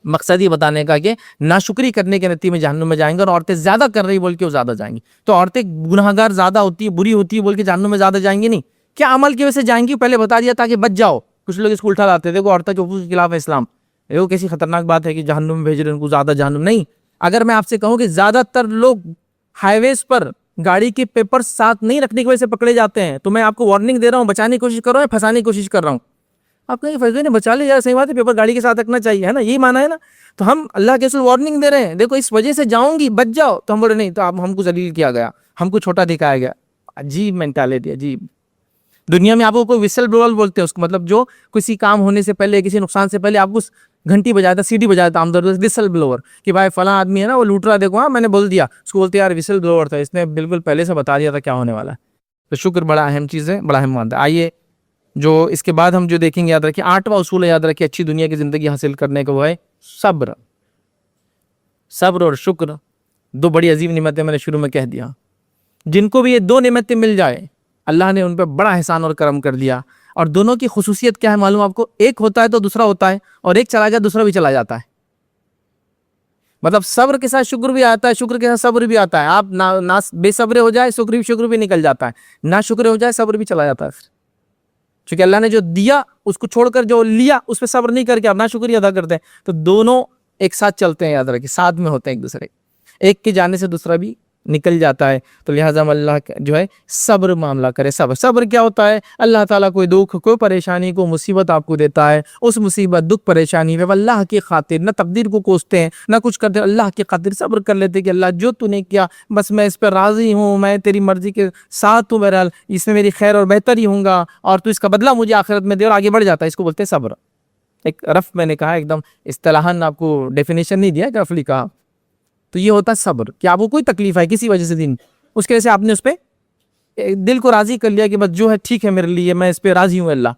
مقصد یہ بتانے کا کہ ناشکری کرنے کے نتیجے میں جہنم میں جائیں گے, اور عورتیں زیادہ کر رہی بول کے وہ زیادہ جائیں گی. تو عورتیں گناہگار زیادہ ہوتی ہے, بری ہوتی ہے بول کے جہنم میں زیادہ جائیں گی نہیں. کیا عمل کی وجہ سے جائیں گی پہلے بتا دیا تاکہ بچ جاؤ. کچھ لوگ اس کو الٹا لاتے, دیکھو عورتیں جو کے خلاف ہے اسلام, وہ کیسی خطرناک بات ہے کہ جہنم میں بھیج رہے ہیں ان کو, زیادہ جہنم نہیں. اگر میں آپ سے کہوں کہ زیادہ تر لوگ ہائی ویز پر گاڑی کے پیپر ساتھ نہیں رکھنے کی وجہ سے پکڑے جاتے ہیں, تو میں آپ کو وارننگ دے رہا ہوں, بچانے کی کوشش کر رہا ہوں, پھنسانے کی کوشش کر رہا ہوں. آپ کہیں فیصلے نے بچا لیا, صحیح بات ہے, پیپر گاڑی کے ساتھ رکھنا چاہیے, ہے نا, یہی مانا ہے نا. تو ہم اللہ کے رسول وارننگ دے رہے ہیں, دیکھو اس وجہ سے جاؤں گی, بچ جاؤ. تو ہم بولے نہیں, تو ہم کو ذلیل کیا گیا, ہم کو چھوٹا دکھایا گیا. عجیب مینٹالٹی, عجیب. دنیا میں آپ کو کوئی وسل بلوئر بولتے ہیں اس کو, مطلب جو کسی کام ہونے سے پہلے, کسی نقصان سے پہلے آپ کو گھنٹی بجاتا ہے, سیٹی بجاتا ہے عام طور پر, وسل بلوور, کہ بھائی فلاں آدمی ہے نا وہ لوٹ رہا ہے, دیکھو ہاں میں نے بول دیا, اس کو بولتے یار وسل بلوور تھا, اس نے بالکل پہلے سے بتا دیا تھا کیا ہونے والا ہے. تو شکر بڑا اہم چیز ہے, بڑا اہم مادہ. آئیے جو اس کے بعد ہم جو دیکھیں گے, یاد رکھیں 8واں اصول ہے, یاد رکھیں اچھی دنیا کی زندگی حاصل کرنے کا, وہ ہے صبر. صبر اور شکر دو بڑی عظیم نعمتیں میں نے شروع میں کہہ دیا. جن کو بھی یہ دو نعمتیں مل جائے اللہ نے ان پہ بڑا احسان اور کرم کر دیا. اور دونوں کی خصوصیت کیا ہے معلوم آپ کو, ایک ہوتا ہے تو دوسرا ہوتا ہے, اور ایک چلا جائے دوسرا بھی چلا جاتا ہے. مطلب صبر کے ساتھ شکر بھی آتا ہے, شکر کے ساتھ صبر بھی آتا ہے. آپ نہ بے صبر ہو جائے شکر بھی نکل جاتا ہے, نہ شکر ہو جائے صبر بھی چلا جاتا ہے. چونکہ اللہ نے جو دیا اس کو چھوڑ کر جو لیا اس پہ صبر نہیں کر کے آپ نہ شکریہ ادا کرتے ہیں, تو دونوں ایک ساتھ چلتے ہیں, یاد رکھیں ساتھ میں ہوتے ہیں ایک دوسرے, ایک کے جانے سے دوسرا بھی نکل جاتا ہے. تو لہٰذا اللہ جو ہے صبر معاملہ کرے. صبر کیا ہوتا ہے, اللہ تعالیٰ کوئی دکھ کوئی پریشانی کو مصیبت آپ کو دیتا ہے, اس مصیبت دکھ پریشانی میں اللہ کی خاطر نہ تقدیر کو کوستے ہیں نہ کچھ کرتے, اللہ کی خاطر صبر کر لیتے کہ اللہ جو تو نے کیا بس میں اس پہ راضی ہوں, میں تیری مرضی کے ساتھ ہوں, بہرحال اس میں میری خیر اور بہتر ہی ہوں گا, اور تو اس کا بدلہ مجھے آخرت میں دے, اور آگے بڑھ جاتا ہے. اس کو بولتے ہیں صبر. ایک رف میں نے کہا, ایک دم اصطلاحاً آپ کو ڈیفینیشن نہیں دیا, رفلی کہا. تو یہ ہوتا ہے صبر, کہ آپ کو کوئی تکلیف ہے کسی وجہ سے دین, اس کی وجہ سے آپ نے اس پہ دل کو راضی کر لیا کہ بس جو ہے ٹھیک ہے میرے لیے, میں اس پہ راضی ہوں اللہ,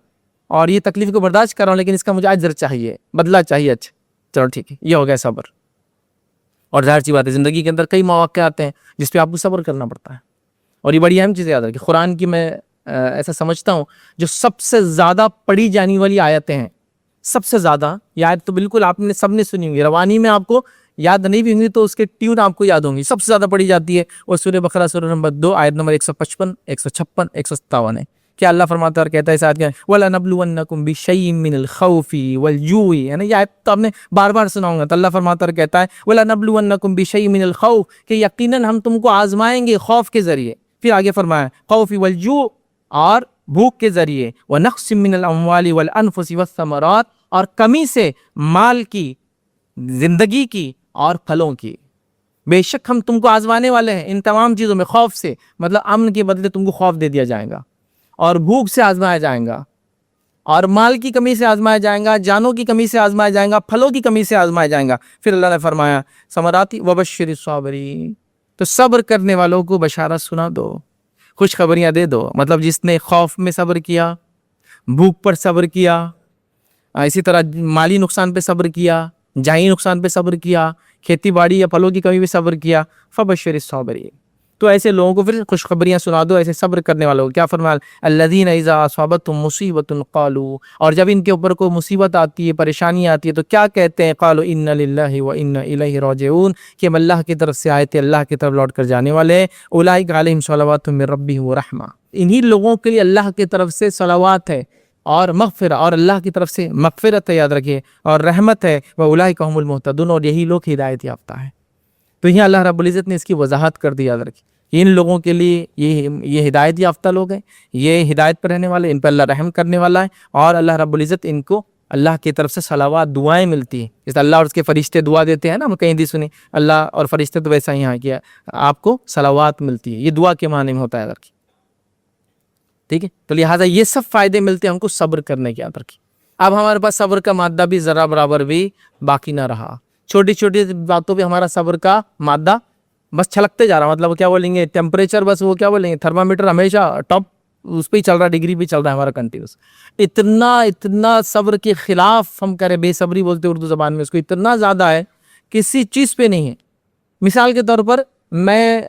اور یہ تکلیف کو برداشت کر رہا ہوں, لیکن اس کا مجھے اجر چاہیے, بدلہ چاہیے. اچھا چلو ٹھیک ہے, یہ ہو گیا صبر. اور ظاہر سی بات ہے زندگی کے اندر کئی مواقع آتے ہیں جس پہ آپ کو صبر کرنا پڑتا ہے, اور یہ بڑی اہم چیز یاد رکھیں. قرآن کی میں ایسا سمجھتا ہوں جو سب سے زیادہ پڑھی جانے والی آیتیں ہیں, سب سے زیادہ یہ آیت تو بالکل آپ نے سب نے سنی ہوگی, روانی میں آپ کو یاد نہیں بھی ہوں گی تو اس کے ٹیون آپ کو یاد ہوں گی. سب سے زیادہ پڑھی جاتی ہے وہ سورہ بقرہ سورہ نمبر 2 آیت نمبر 155 156 157 ہے. کیا اللہ فرماتا ہے اور کہتا ہے اس آیت کے وَلَنَبْلُوَنَّكُمْ بِشَيْءٍ مِّنَ الْخَوْفِ وَالْجُوعِ, ہے نا, یہ آیت تو آپ نے بار بار سنا ہوگا. تو اللہ فرماتا ہے اور کہتا ہے وَلَنَبْلُوَنَّكُمْ بِشَيْءٍ مِّنَ الْخَوْفِ, کہ یقیناً ہم تم کو آزمائیں گے خوف کے ذریعے. پھر آگے فرمایا خوف والجوع, اور بھوک کے ذریعے, وَنَقْصٍ مِّنَ الْأَمْوَالِ وَالْأَنفُسِ وَالثَّمَرَاتِ, اور کمی سے مال کی, زندگی کی اور پھلوں کی. بے شک ہم تم کو آزمانے والے ہیں ان تمام چیزوں میں. خوف سے مطلب امن کے بدلے تم کو خوف دے دیا جائے گا, اور بھوک سے آزمایا جائے گا, اور مال کی کمی سے آزمایا جائے گا, جانوں کی کمی سے آزمایا جائے گا, پھلوں کی کمی سے آزمایا جائے گا. پھر اللہ نے فرمایا ثمراتی وبشر الصابرین, تو صبر کرنے والوں کو بشارت سنا دو, خوشخبریاں دے دو. مطلب جس نے خوف میں صبر کیا, بھوک پر صبر کیا, اسی طرح مالی نقصان پہ صبر کیا, جانی نقصان پہ صبر کیا, کھیتی باڑی یا پھلوں کی کمی پہ صبر کیا, فبشر الصابرین, تو ایسے لوگوں کو پھر خوشخبریاں سنا دو, ایسے صبر کرنے والوں کو. کیا فرمایا الذین اذا اصابتهم مصیبۃ قالوا, اور جب ان کے اوپر کوئی مصیبت آتی ہے, پریشانی آتی ہے, تو کیا کہتے ہیں قالوا انا للہ وانا الیہ راجعون, کہ ہم اللہ کی طرف سے آئے تھے, اللہ کی طرف لوٹ کر جانے والے ہیں. اولئک علیہم صلوات من ربہم ورحمہ, انہی لوگوں کے لیے اللہ کی طرف سے صلوات ہے اور مغفرہ, اور اللہ کی طرف سے مغفرت ہے, یاد رکھیے, اور رحمت ہے. وَأُولَٰئِكَ هُمُ الْمُهْتَدُونَ, اور یہی لوگ ہدایت یافتہ ہیں. تو یہاں اللہ رب العزت نے اس کی وضاحت کر دی, یاد رکھیے ان لوگوں کے لیے یہ ہدایت یافتہ لوگ ہیں, یہ ہدایت پر رہنے والے, ان پر اللہ رحم کرنے والا ہے, اور اللہ رب العزت ان کو اللہ کی طرف سے صلوات دعائیں ملتی ہیں. جیسے اللہ اور اس کے فرشتے دعا دیتے ہیں نا, ہم کہیں بھی سنیں اللہ اور فرشتے, تو ویسا ہی کیا آپ کو صلوات ملتی ہے. یہ دعا کے معنی میں ہوتا ہے, یاد رکھیے, ٹھیک ہے. تو لہٰذا یہ سب فائدے ملتے ہیں ہم کو صبر کرنے کے, یاد رکھیے. اب ہمارے پاس صبر کا مادہ بھی ذرا برابر بھی باقی نہ رہا, چھوٹی چھوٹی باتوں پہ ہمارا صبر کا مادہ بس چھلکتے جا رہا. مطلب کیا بولیں گے, ٹیمپریچر بس وہ کیا بولیں گے, تھرمامیٹر ہمیشہ ٹاپ اس پہ ہی چل رہا ہے, ڈگری پہ چل رہا ہے ہمارا کنٹینیوس. اتنا صبر کے خلاف ہم کریں, بے صبری بولتے اردو زبان میں اس کو, اتنا زیادہ ہے کسی چیز پہ نہیں ہے. مثال کے طور پر میں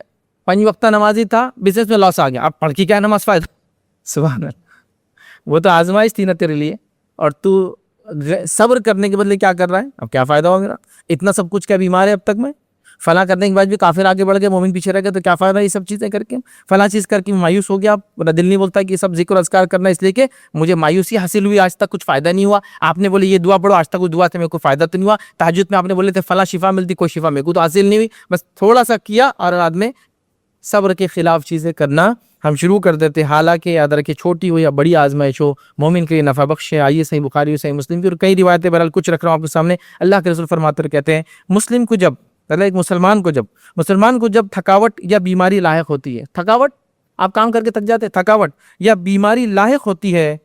5 وقتہ نمازی تھا, بزنس میں لاس آ گیا, اب پڑھ کے کیا نماز فائدہ. سبحان اللہ, وہ تو آزمائش تھی نا تیرے لیے, اور تو صبر کرنے کے بدلے کیا کر رہا ہے, اب کیا فائدہ ہوا میرا, اتنا سب کچھ کیا بیمار ہے اب تک میں, فلاں کرنے کے بعد بھی کافر آگے بڑھ گئے, مومن پیچھے رہ گئے, تو کیا فائدہ یہ سب چیزیں کر کے, فلاں چیز کر کے مایوس ہو گیا. میرا دل نہیں بولتا کہ یہ سب ذکر اذکار کرنا, اس لیے کہ مجھے مایوسی حاصل ہوئی, آج تک کچھ فائدہ نہیں ہوا. آپ نے بولے یہ دعا پڑھو, آج تک وہ دعا سے میرے کو فائدہ تو نہیں ہوا. تہجد میں آپ نے بولے تھے فلاں شفا ملتی, کوئی شفا میرے کو تو حاصل نہیں ہوئی. بس تھوڑا سا کیا اور بعد میں صبر کے خلاف چیزیں کرنا ہم شروع کر دیتے. حالانکہ یاد رکھے چھوٹی ہو یا بڑی آزمائش ہو, مومن کے لیے نفع بخش ہے. آئیے صحیح بخاری ہو, صحیح مسلم کی, اور کئی روایتیں بہرحال کچھ رکھ رہا ہوں آپ کے سامنے. اللہ کے رسول فرماتے ہیں, کہتے ہیں مسلم کو جب ایک مسلمان کو جب تھکاوٹ یا بیماری لاحق ہوتی ہے, تھکاوٹ آپ کام کر کے تھک جاتے, تھکاوٹ یا بیماری لاحق ہوتی ہے,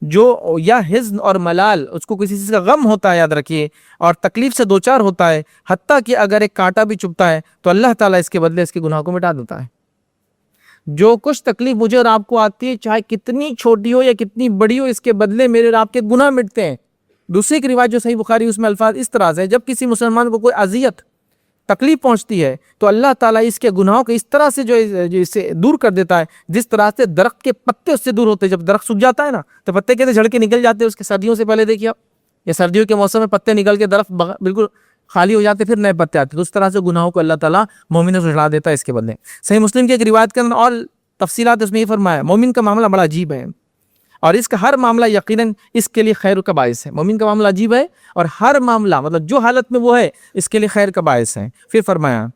جو یا حزن اور ملال، اس کو کسی چیز کا غم ہوتا ہے یاد رکھیے، اور تکلیف سے دوچار ہوتا ہے، حتیٰ کہ اگر ایک کانٹا بھی چبھتا ہے تو اللہ تعالیٰ اس کے بدلے اس کے گناہ کو مٹا دیتا ہے۔ جو کچھ تکلیف مجھے اور آپ کو آتی ہے، چاہے کتنی چھوٹی ہو یا کتنی بڑی ہو، اس کے بدلے میرے اور آپ کے گناہ مٹتے ہیں۔ دوسری ایک روایت جو صحیح بخاری، اس میں الفاظ اس طرح سے، جب کسی مسلمان کو کوئی اذیت تکلیف پہنچتی ہے تو اللہ تعالیٰ اس کے گناہوں کو اس طرح سے جو اسے دور کر دیتا ہے، جس طرح سے درخت کے پتے اس سے دور ہوتے ہیں۔ جب درخت سوکھ جاتا ہے نا تو پتے کیسے جھڑ کے نکل جاتے ہیں اس کے، سردیوں سے پہلے دیکھیے آپ، یا سردیوں کے موسم میں پتے نکل کے درخت بالکل خالی ہو جاتے، پھر نئے پتے آتے، تو اس طرح سے گناہوں کو اللہ تعالیٰ مومنوں سے جھڑا دیتا ہے اس کے بدلے۔ صحیح مسلم کی ایک روایت کے اندر اور تفصیلات اس میں یہ فرمایا، مومن کا معاملہ بڑا عجیب ہے، اور اس کا ہر معاملہ یقیناً اس کے لیے خیر کا باعث ہے۔ مومن کا معاملہ عجیب ہے، اور ہر معاملہ مطلب جو حالت میں وہ ہے اس کے لیے خیر کا باعث ہے۔ پھر فرمایا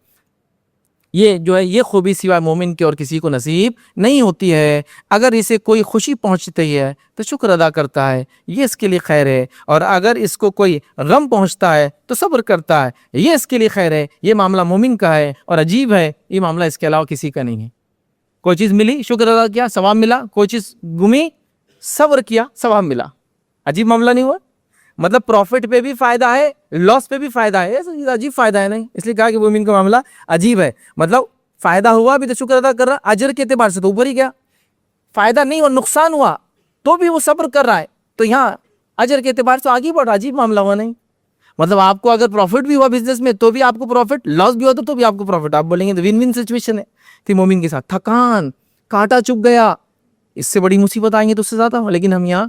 یہ جو ہے یہ خوبی سوائے مومن کے اور کسی کو نصیب نہیں ہوتی ہے۔ اگر اسے کوئی خوشی پہنچتی ہے تو شکر ادا کرتا ہے، یہ اس کے لیے خیر ہے، اور اگر اس کو کوئی غم پہنچتا ہے تو صبر کرتا ہے، یہ اس کے لیے خیر ہے۔ یہ معاملہ مومن کا ہے، اور عجیب ہے، یہ معاملہ اس کے علاوہ کسی کا نہیں ہے۔ کوئی چیز ملی، شکر ادا کیا، ثواب ملا، کوئی چیز گمی، صبر کیا، ثواب ملا۔ عجیب معاملہ نہیں ہوا؟ مطلب پروفٹ پہ بھی فائدہ ہے، لاس پہ بھی فائدہ ہے، عجیب فائدہ ہے نہیں، اس لیے کہا کہ مومن کا معاملہ عجیب ہے۔ مطلب فائدہ ہوا بھی تو شکر ادا کر رہا، اجر کے اعتبار سے تو اوپر ہی گیا، فائدہ نہیں اور نقصان ہوا تو بھی وہ صبر کر رہا ہے، تو یہاں اجر کے اعتبار سے آگے بڑھ رہا، عجیب معاملہ ہوا نہیں۔ مطلب آپ کو اگر پروفٹ بھی ہوا بزنس میں تو بھی آپ کو پروفٹ، لاس بھی ہوتا تو بھی آپ کو پروفٹ، آپ بولیں گے تو ون ون سچویشن ہے تھی مومن کے ساتھ۔ تھکان، کانٹا چبھ گیا، اس سے بڑی مصیبت آئیں گے تو اس سے زیادہ، لیکن ہم یہاں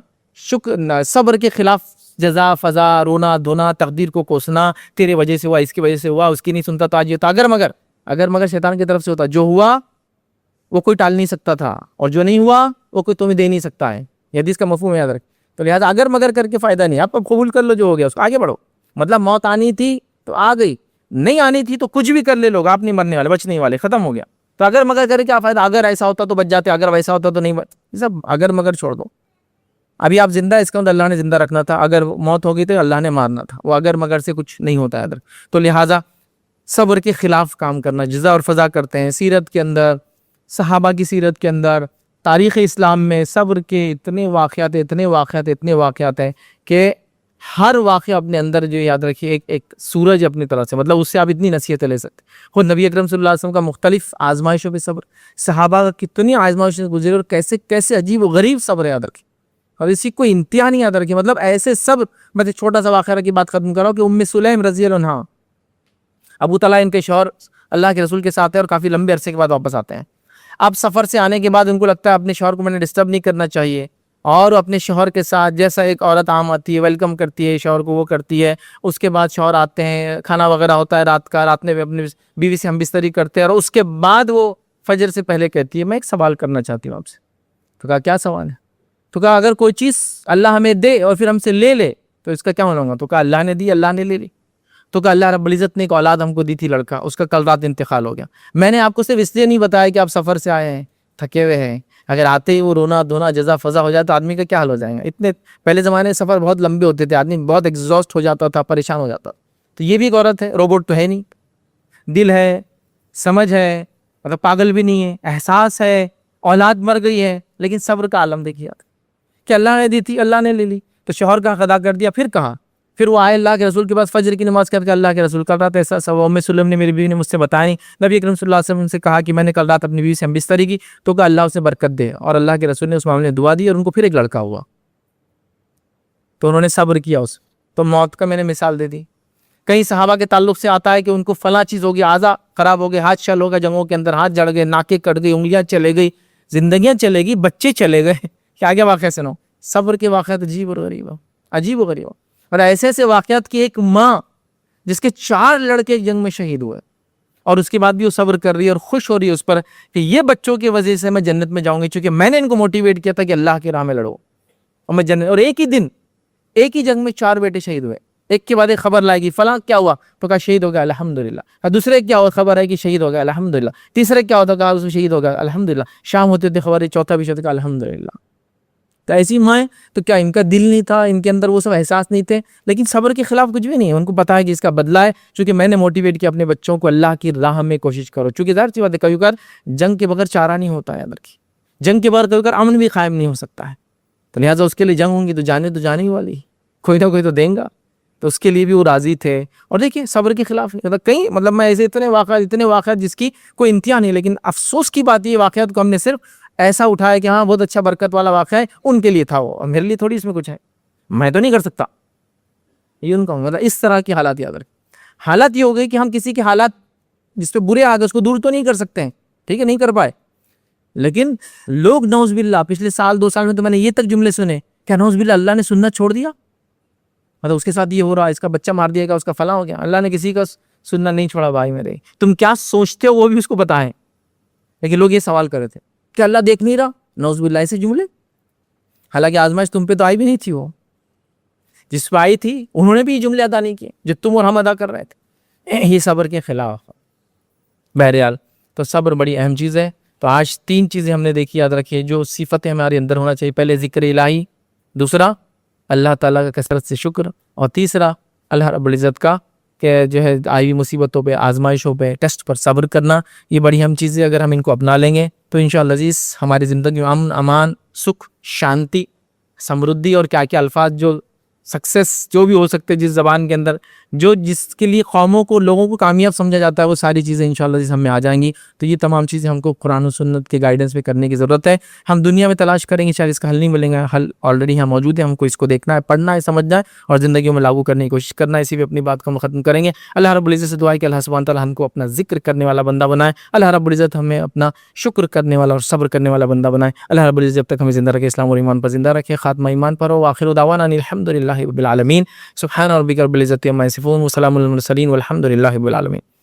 صبر کے خلاف جزا فضا، رونا دھونا، تقدیر کو کوسنا، تیرے وجہ سے ہوا، اس کی وجہ سے ہوا، اس کی نہیں سنتا تو آج یہ ہوتا، اگر مگر شیطان کی طرف سے ہوتا، جو ہوا وہ کوئی ٹال نہیں سکتا تھا، اور جو نہیں ہوا وہ کوئی تمہیں دے نہیں سکتا ہے، یہ حدیث کا مفہوم ہے، یاد رکھ۔ تو لہٰذا اگر مگر کر کے فائدہ نہیں، آپ اب قبول کر لو جو ہو گیا، اس کو آگے بڑھو۔ مطلب موت آنی تھی تو آ گئی، نہیں آنی تھی تو کچھ بھی کر لے لوگ، آپ نہیں مرنے والے، بچنے والے، ختم ہو گیا۔ تو اگر مگر کرے کیا فائدہ، اگر ایسا ہوتا تو بچ جاتے، اگر ویسا ہوتا تو نہیں بچ، سب اگر مگر چھوڑ دو۔ ابھی آپ زندہ، اس کا مطلب اللہ نے زندہ رکھنا تھا، اگر موت ہو گئی تو اللہ نے مارنا تھا، وہ اگر مگر سے کچھ نہیں ہوتا ہے ادھر۔ تو لہٰذا صبر کے خلاف کام کرنا، جزا اور فضا کرتے ہیں۔ سیرت کے اندر، صحابہ کی سیرت کے اندر، تاریخ اسلام میں صبر کے اتنے واقعات ہیں کہ ہر واقعہ اپنے اندر جو یاد رکھیے ایک سورج اپنی طرح سے، مطلب اس سے آپ اتنی نصیحتیں لے سکتے۔ خود نبی اکرم صلی اللہ علیہ وسلم کا مختلف آزمائشوں پہ صبر، صحابہ کا کتنی آزمائشوں سے گزرے، اور کیسے عجیب و غریب صبر یاد رکھے، اور اسی کوئی انتہا نہیں یاد رکھے۔ مطلب ایسے صبر، میں چھوٹا سا واقعہ کی بات ختم کر رہا ہوں کہ ام سلیم رضی اللہ عنہا، ابو طلحہ ان کے شوہر اللہ کے رسول کے ساتھ ہیں اور کافی لمبے عرصے کے بعد واپس آتے ہیں۔ اب سفر سے آنے کے بعد ان کو لگتا ہے اپنے شوہر کو میں نے ڈسٹرب نہیں کرنا چاہیے، اور اپنے شوہر کے ساتھ جیسا ایک عورت عام آتی ہے، ویلکم کرتی ہے شوہر کو، وہ کرتی ہے۔ اس کے بعد شوہر آتے ہیں، کھانا وغیرہ ہوتا ہے رات میں اپنی بیوی سے ہم بستری کرتے ہیں، اور اس کے بعد وہ فجر سے پہلے کہتی ہے میں ایک سوال کرنا چاہتی ہوں آپ سے۔ تو کہا کیا سوال ہے؟ تو کہا اگر کوئی چیز اللہ ہمیں دے اور پھر ہم سے لے لے تو اس کا کیا ہونا ہوگا؟ تو کہا اللہ نے دی، اللہ نے لے لی۔ تو کہا اللہ رب العزت نے ایک اولاد ہم کو دی تھی، لڑکا، اس کا کل رات انتقال ہو گیا۔ میں نے آپ کو صرف اس لیے نہیں بتایا کہ آپ سفر سے آئے ہیں، تھکے ہوئے ہیں، اگر آتے ہی وہ رونا دھونا جزا فضا ہو جائے تو آدمی کا کیا حال ہو جائے گا۔ اتنے پہلے زمانے سفر بہت لمبے ہوتے تھے، آدمی بہت ایگزاسٹ ہو جاتا تھا، پریشان ہو جاتا۔ تو یہ بھی ایک عورت ہے، روبوٹ تو ہے نہیں، دل ہے، سمجھ ہے، مطلب پاگل بھی نہیں ہے، احساس ہے، اولاد مر گئی ہے، لیکن صبر کا عالم دیکھیے کہ اللہ نے دی تھی، اللہ نے لے لی، تو شوہر کا ادا کر دیا۔ پھر کہا، پھر وہ آئے اللہ کے رسول کے پاس فجر کی نماز کر کے، اللہ کے رسول کل رات ایسا سب ام سلم نے، میری بیوی نے مجھ سے بتایا نہیں، نبی اکرم صلی اللہ علیہ وسلم سے کہا کہ میں نے کل رات اپنی بیوی سے ہم بستری کی، تو کہا اللہ اسے برکت دے، اور اللہ کے رسول نے اس معاملے میں دعا دی اور ان کو پھر ایک لڑکا ہوا، تو انہوں نے صبر کیا اس۔ تو موت کا میں نے مثال دے دی۔ کئی صحابہ کے تعلق سے آتا ہے کہ ان کو فلاں چیز ہوگی، اعضاء خراب ہو گئے، ہاتھ شل ہو گئے، جنگوں کے اندر ہاتھ جڑ گئے، ناکیں کٹ گئی، انگلیاں چلے گئی، زندگیاں چلے گی، بچے چلے گئے، کیا کیا واقعہ سنو۔ صبر کے واقعات عجیب اور غریب، اور ایسے واقعات کی ایک ماں جس کے 4 لڑکے ایک جنگ میں شہید ہوئے، اور اس کے بعد بھی وہ صبر کر رہی ہے اور خوش ہو رہی ہے اس پر کہ یہ بچوں کی وجہ سے میں جنت میں جاؤں گی، چونکہ میں نے ان کو موٹیویٹ کیا تھا کہ اللہ کی راہ میں لڑو اور میں جنت۔ اور ایک ہی دن ایک ہی جنگ میں 4 بیٹے شہید ہوئے، ایک کے بعد ایک خبر لائے گی فلاں کیا ہوا، تو کہا شہید ہو گیا الحمدللہ، دوسرے کیا ہوا، خبر ہے کہ شہید ہو گیا الحمدللہ، تیسرے کیا ہوتا، کہا اس میں شہید ہو گیا الحمدللہ، شام ہوتے تھے خبر ہے چوتھا بھی شہید، کہا الحمدللہ۔ تو ایسی مائیں، تو کیا ان کا دل نہیں تھا، ان کے اندر وہ سب احساس نہیں تھے؟ لیکن صبر کے خلاف کچھ بھی نہیں ہے، ان کو پتا ہے کہ اس کا بدلہ ہے، چونکہ میں نے موٹیویٹ کیا اپنے بچوں کو اللہ کی راہ میں کوشش کرو، چونکہ ظاہر سی بات ہے کبھی کبھار جنگ کے بغیر چارہ نہیں ہوتا ہے، اندر کی جنگ کے بغیر کبھی کبھار امن بھی قائم نہیں ہو سکتا ہے۔ تو لہٰذا اس کے لیے جنگ ہوں گی تو جانے ہی والی، کوئی نہ کوئی تو دیں گا، تو اس کے لیے بھی وہ راضی تھے. اور دیکھیے صبر کے خلاف کئی میں ایسے اتنے واقعات جس کی کوئی انتہا نہیں، لیکن افسوس کی بات یہ واقعات کو ہم نے صرف ایسا اٹھایا کہ ہاں بہت اچھا برکت والا واقعہ ہے، ان کے لیے تھا وہ، اور میرے لیے تھوڑی اس میں کچھ ہے، میں تو نہیں کر سکتا. یہ ان کا اس طرح کی حالات یاد رکھیں. حالات یہ ہو گئی کہ ہم کسی کے حالات جس پہ برے آ گئے اس کو دور تو نہیں کر سکتے ہیں، ٹھیک ہے، نہیں کر پائے، لیکن لوگ نعوذ باللہ پچھلے سال 2 سال میں تو میں نے یہ تک جملے سنے کہ نعوذ باللہ اللہ نے سنت چھوڑ دیا، اس کے ساتھ یہ ہو رہا، اس کا بچہ مار دیا گا، اس کا فلاں ہو گیا. اللہ نے کسی کا سننا نہیں چھوڑا بھائی میرے، تم کیا سوچتے ہو وہ بھی اس کو بتائیں. لیکن لوگ یہ سوال کر رہے تھے کہ اللہ دیکھ نہیں رہا، نعوذ باللہ سے جملے، حالانکہ آزمائش تم پہ تو آئی بھی نہیں تھی، وہ جس پہ آئی تھی انہوں نے بھی یہ جملے ادا نہیں کیے جو تم اور ہم ادا کر رہے تھے. یہ صبر کے خلاف. بہرحال تو صبر بڑی اہم چیز ہے. تو آج 3 چیزیں ہم نے دیکھی، یاد رکھیے جو صفتیں ہمارے اندر ہونا چاہیے. پہلے ذکر الہی، دوسرا اللہ تعالیٰ کا کثرت سے شکر، اور تیسرا اللہ رب العزت کا کہ جو ہے آئی ہوئی مصیبتوں پہ، آزمائشوں پہ، ٹیسٹ پر صبر کرنا. یہ بڑی اہم چیزیں اگر ہم ان کو اپنا لیں گے تو انشاءاللہ عزیز ہماری زندگی میں امن، امان، سکھ، شانتی، سمردھی اور کیا کیا الفاظ جو سکسیس جو بھی ہو سکتے جس زبان کے اندر جو جس کے لیے قوموں کو، لوگوں کو کامیاب سمجھا جاتا ہے، وہ ساری چیزیں انشاءاللہ عزیز ہم میں آ جائیں گی. تو یہ تمام چیزیں ہم کو قرآن و سنت کے گائیڈنس پہ کرنے کی ضرورت ہے. ہم دنیا میں تلاش کریں گے شاید اس کا حل نہیں ملے گا، حل آلریڈی یہاں موجود ہے. ہم کو اس کو دیکھنا ہے، پڑھنا ہے، سمجھنا ہے اور زندگیوں میں لاگو کرنے کی کوشش کرنا ہے. اسی پہ اپنی بات کو ہم ختم کریں گے. اللہ رب العزت سے دعا ہے کہ اللہ سبحانہ تعالیٰ ہم کو اپنا ذکر کرنے والا بندہ بنائے. اللہ رب العزت ہمیں اپنا شکر کرنے والا اور صبر کرنے والا بندہ بنائے. اللہ رب العزت جب تک ہمیں زندہ رکھے اسلام اور ایمان پر زندہ رکھے، خاتمہ ایمان پر ہو. آخر دعوانا الحمدللہ رب العالمین. سبحان ربک رب العزت عما یصفون وسلام علی المرسلین والحمد للہ رب العالمین.